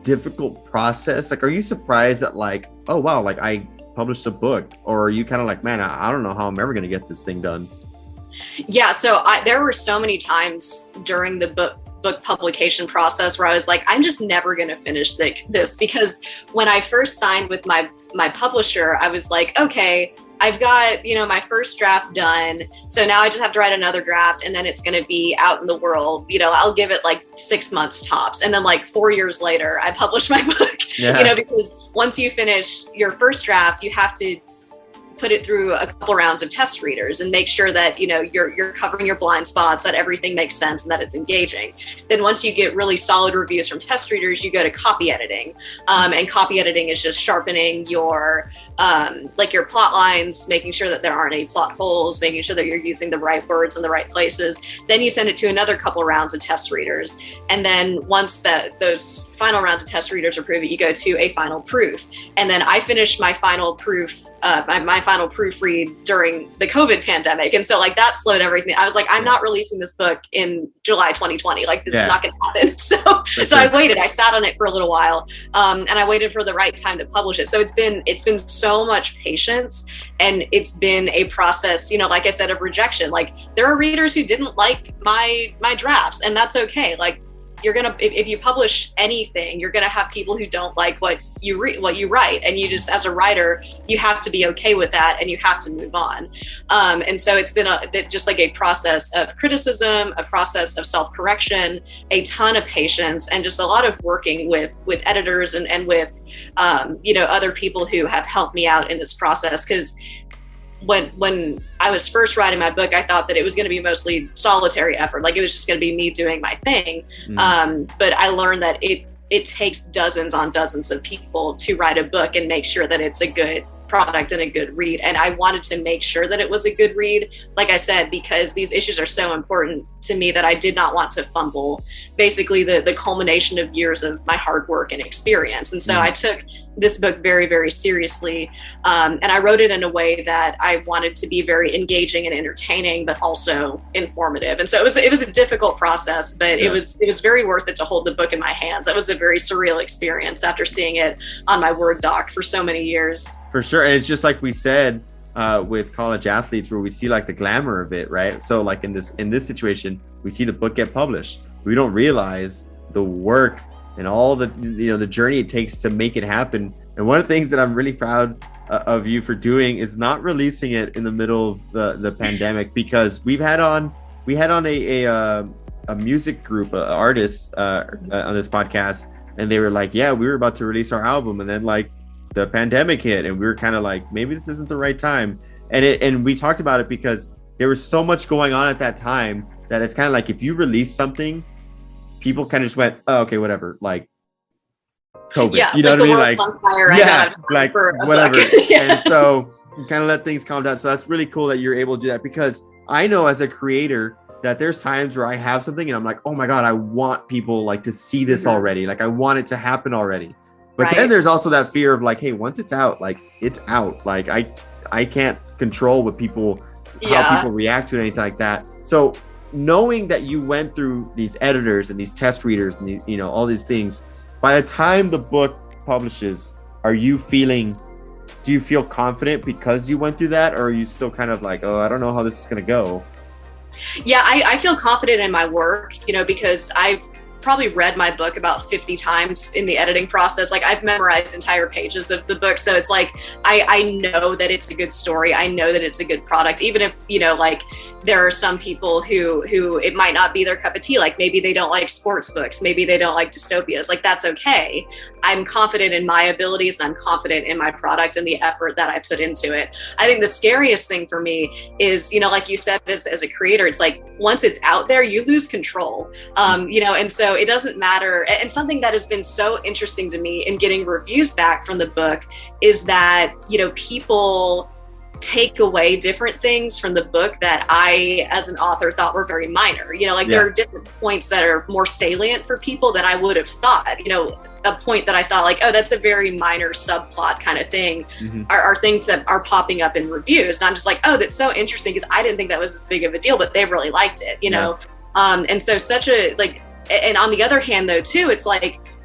Speaker 1: difficult process? Like, are you surprised that like, oh wow, like I published a book? Or are you kind of like, man, I don't know how I'm ever going to get this thing done?
Speaker 2: Yeah. So there were so many times during the book publication process where I was like, I'm just never going to finish this, because when I first signed with my publisher, I was like, okay, I've got, my first draft done. So now I just have to write another draft, and then it's going to be out in the world. I'll give it like 6 months tops. And then like 4 years later, I publish my book, because once you finish your first draft, you have to put it through a couple rounds of test readers and make sure that, you're covering your blind spots, that everything makes sense and that it's engaging. Then once you get really solid reviews from test readers, you go to copy editing. And copy editing is just sharpening your plot lines, making sure that there aren't any plot holes, making sure that you're using the right words in the right places. Then you send it to another couple rounds of test readers. And then once those final rounds of test readers approve it, you go to a final proof. And then I finished my final proof, my final proofread during the COVID pandemic. And so that slowed everything. I was like, I'm not releasing this book in July 2020. This is not going to happen. So I waited. I sat on it for a little while, and I waited for the right time to publish it. So it's been so much patience, and it's been a process, like I said, of rejection. There are readers who didn't like my drafts, and that's okay. If you publish anything, you're gonna have people who don't like what you write, and you just, as a writer, you have to be okay with that, and you have to move on. And so it's been just a process of criticism, a process of self-correction, a ton of patience, and just a lot of working with editors and with other people who have helped me out in this process. Because when I was first writing my book, I thought that it was going to be mostly solitary effort. It was just going to be me doing my thing. But I learned that it takes dozens on dozens of people to write a book and make sure that it's a good product and a good read. And I wanted to make sure that it was a good read, like I said, because these issues are so important to me that I did not want to fumble basically the culmination of years of my hard work and experience. And so I took this book very, very seriously. And I wrote it in a way that I wanted to be very engaging and entertaining, but also informative. And so it was a difficult process, but it was very worth it to hold the book in my hands. That was a very surreal experience after seeing it on my Word doc for so many years.
Speaker 1: For sure. And it's just like we said with college athletes, where we see the glamour of it, right? So in this situation, we see the book get published. We don't realize the work and all the the journey it takes to make it happen. And one of the things that I'm really proud of you for doing is not releasing it in the middle of the pandemic, because we had on a music group, artists on this podcast, and they were like, yeah, we were about to release our album, and then the pandemic hit, and we were kind of maybe this isn't the right time. And we talked about it because there was so much going on at that time that it's kind of if you release something, people kind of just went, oh, okay, whatever, COVID, you know what I mean? Whatever. And so you kind of let things calm down. So that's really cool that you're able to do that, because I know as a creator that there's times where I have something and I'm like, oh my God, I want people to see this already. I want it to happen already. But then there's also that fear of hey, once it's out, it's out. I can't control how people react to it, anything like that. So knowing that you went through these editors and these test readers and all these things, by the time the book publishes, do you feel confident because you went through that, or are you still kind of oh, I don't know how this is going to go?
Speaker 2: Yeah, I feel confident in my work, because I've probably read my book about 50 times in the editing process. I've memorized entire pages of the book. So it's I know that it's a good story. I know that it's a good product, even if, there are some people who it might not be their cup of tea. Maybe they don't like sports books. Maybe they don't like dystopias. That's okay. I'm confident in my abilities, and I'm confident in my product and the effort that I put into it. I think the scariest thing for me is, like you said, as a creator, it's once it's out there, you lose control. And so it doesn't matter. And something that has been so interesting to me in getting reviews back from the book is that, people take away different things from the book that I, as an author, thought were very minor. There are different points that are more salient for people than I would have thought. A point that I thought oh, that's a very minor subplot kind of thing, are things that are popping up in reviews. And I'm just oh, that's so interesting, because I didn't think that was as big of a deal, but they really liked it, know? And so and on the other hand though, too, it's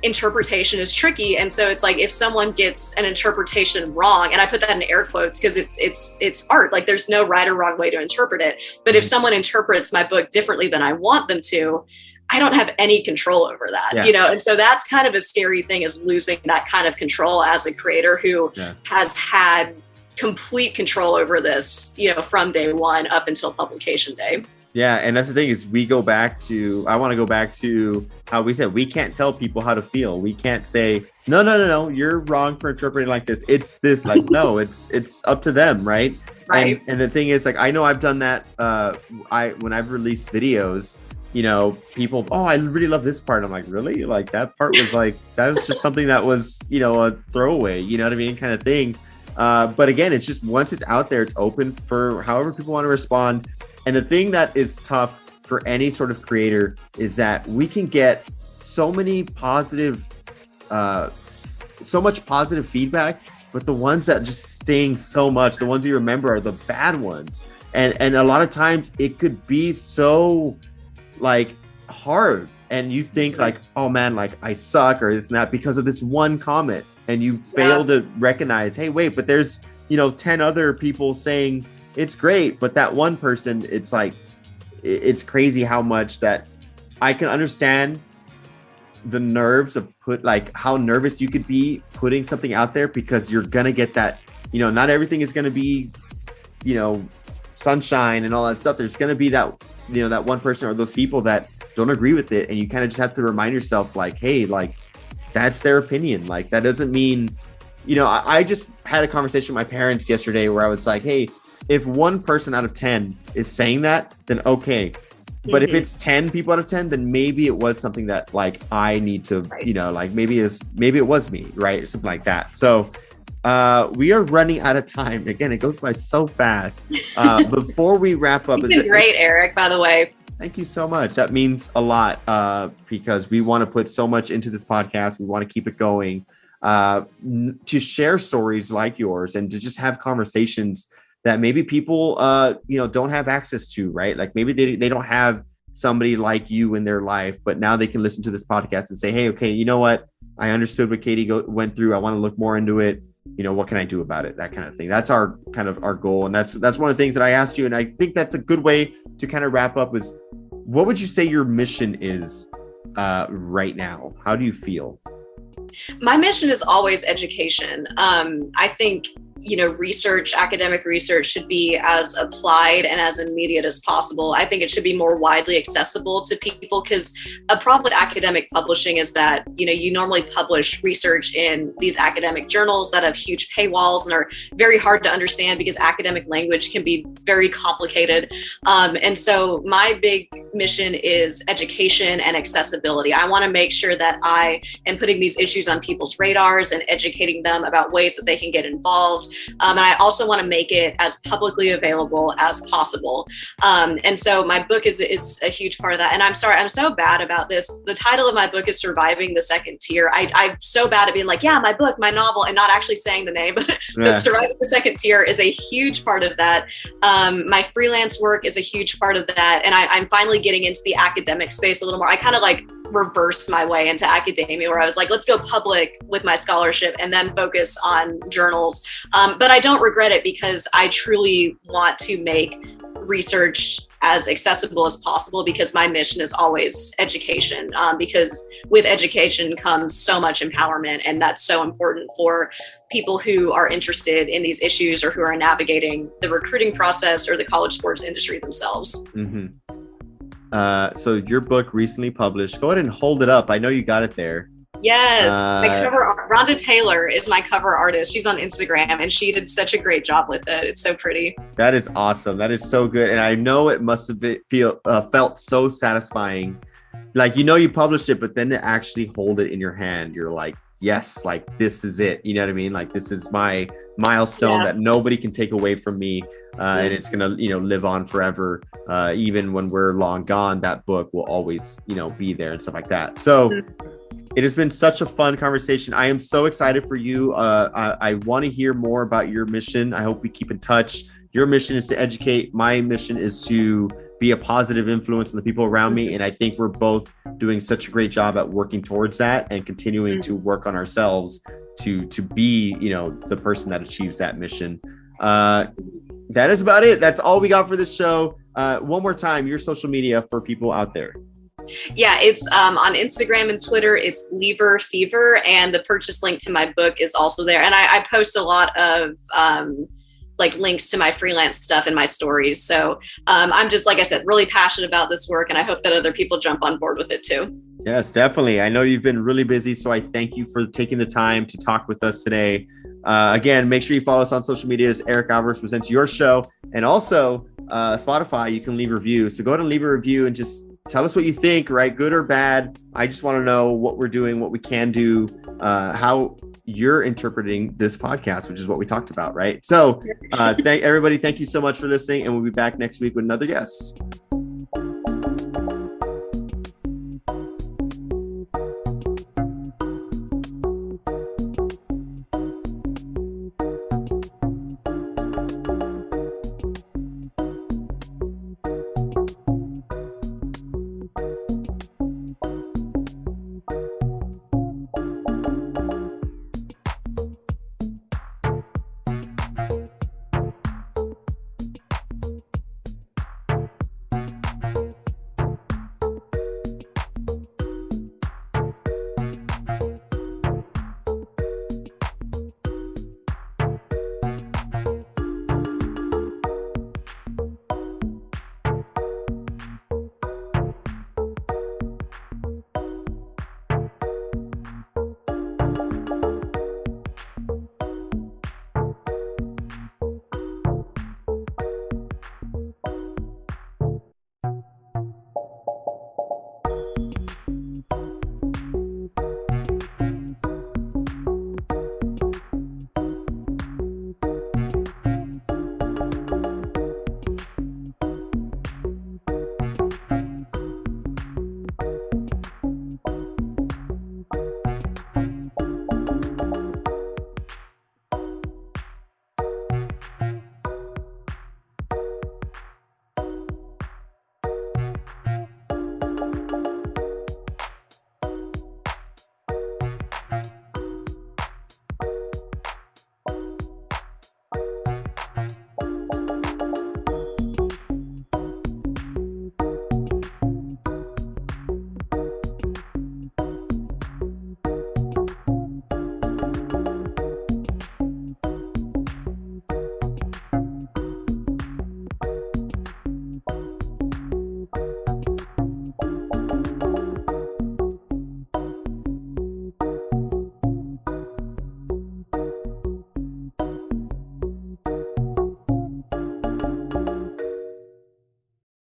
Speaker 2: interpretation is tricky. And so it's if someone gets an interpretation wrong, and I put that in air quotes because it's art, there's no right or wrong way to interpret it. But if someone interprets my book differently than I want them to, I don't have any control over that, And so that's kind of a scary thing, is losing that kind of control as a creator who has had complete control over this, from day one up until publication day.
Speaker 1: Yeah, and that's the thing is I want to go back to how we said we can't tell people how to feel. We can't say, no, you're wrong for interpreting like this. It's this, like, no, it's up to them, right?
Speaker 2: Right.
Speaker 1: And the thing is, like, I know I've done that when I've released videos, people, oh, I really love this part. I'm like, really? Like that part was like, that was just something that was, a throwaway, you know what I mean? Kind of thing. But again, it's just once it's out there, it's open for however people want to respond. And the thing that is tough for any sort of creator is that we can get so much positive feedback, but the ones that just sting so much, the ones you remember are the bad ones. And a lot of times it could be so like hard, and you think like, oh man, like I suck or this and that because of this one comment, and you fail to recognize, hey, wait, but there's 10 other people saying it's great, but that one person, it's like, it's crazy how much that I can understand the nerves of how nervous you could be putting something out there, because you're gonna get that, not everything is gonna be, sunshine and all that stuff. There's gonna be that, that one person or those people that don't agree with it, and you kind of just have to remind yourself, like, hey, like that's their opinion. Like that doesn't mean, I just had a conversation with my parents yesterday where I was like, hey, if one person out of 10 is saying that, then okay. But if it's 10 people out of 10, then maybe it was something that like I need to, like maybe it was me, right? Or something like that. So we are running out of time. Again, it goes by so fast. Before we wrap up,
Speaker 2: you've been great, Eric, by the way.
Speaker 1: Thank you so much. That means a lot because we want to put so much into this podcast. We want to keep it going, to share stories like yours and to just have conversations that maybe people, don't have access to, right? Like maybe they don't have somebody like you in their life, but now they can listen to this podcast and say, hey, okay, you know what? I understood what Katie went through. I want to look more into it. What can I do about it? That kind of thing. That's our goal. And that's one of the things that I asked you. And I think that's a good way to kind of wrap up is, what would you say your mission is right now? How do you feel?
Speaker 2: My mission is always education. I think, academic research should be as applied and as immediate as possible. I think it should be more widely accessible to people, because a problem with academic publishing is that, you normally publish research in these academic journals that have huge paywalls and are very hard to understand because academic language can be very complicated. And so my big mission is education and accessibility. I want to make sure that I am putting these issues on people's radars and educating them about ways that they can get involved. And I also want to make it as publicly available as possible. And so my book is a huge part of that. And I'm sorry, I'm so bad about this. The title of my book is Surviving the Second Tier. I'm so bad at being like, yeah, my book, my novel, and not actually saying the name. But Surviving the Second Tier is a huge part of that. My freelance work is a huge part of that. And I'm finally getting into the academic space a little more. I kind of like reversed my way into academia, where I was like, let's go public with my scholarship and then focus on journals. But I don't regret it, because I truly want to make research as accessible as possible, because my mission is always education, because with education comes so much empowerment, and that's so important for people who are interested in these issues or who are navigating the recruiting process or the college sports industry themselves.
Speaker 1: Mm-hmm. So your book recently published. Go ahead and hold it up. I know you got it there.
Speaker 2: Yes, my cover. Rhonda Taylor is my cover artist. She's on Instagram, and she did such a great job with it. It's so pretty.
Speaker 1: That is awesome. That is so good, and I know it must have felt so satisfying. Like, you published it, but then to actually hold it in your hand, you're like, yes, like this is it. You know what I mean? Like, this is my milestone that nobody can take away from me. And it's gonna, live on forever. Even when we're long gone, that book will always, be there and stuff like that. So it has been such a fun conversation. I am so excited for you. I want to hear more about your mission. I hope we keep in touch. Your mission is to educate. My mission is to be a positive influence on the people around me. And I think we're both doing such a great job at working towards that and continuing to work on ourselves to be, the person that achieves that mission. That is about it. That's all we got for this show. One more time, your social media for people out there.
Speaker 2: Yeah, it's on Instagram and Twitter. It's Lever Fever, and the purchase link to my book is also there. And I post a lot of like links to my freelance stuff and my stories. So I'm just, like I said, really passionate about this work, and I hope that other people jump on board with it too.
Speaker 1: Yes, definitely. I know you've been really busy, so I thank you for taking the time to talk with us today. Again, make sure you follow us on social media as Eric Alvarez Presents Your Show, and also Spotify, you can leave reviews. So go ahead and leave a review and just tell us what you think, right? Good or bad. I just want to know what we're doing, what we can do, how you're interpreting this podcast, which is what we talked about, right? So everybody, thank you so much for listening, and we'll be back next week with another guest.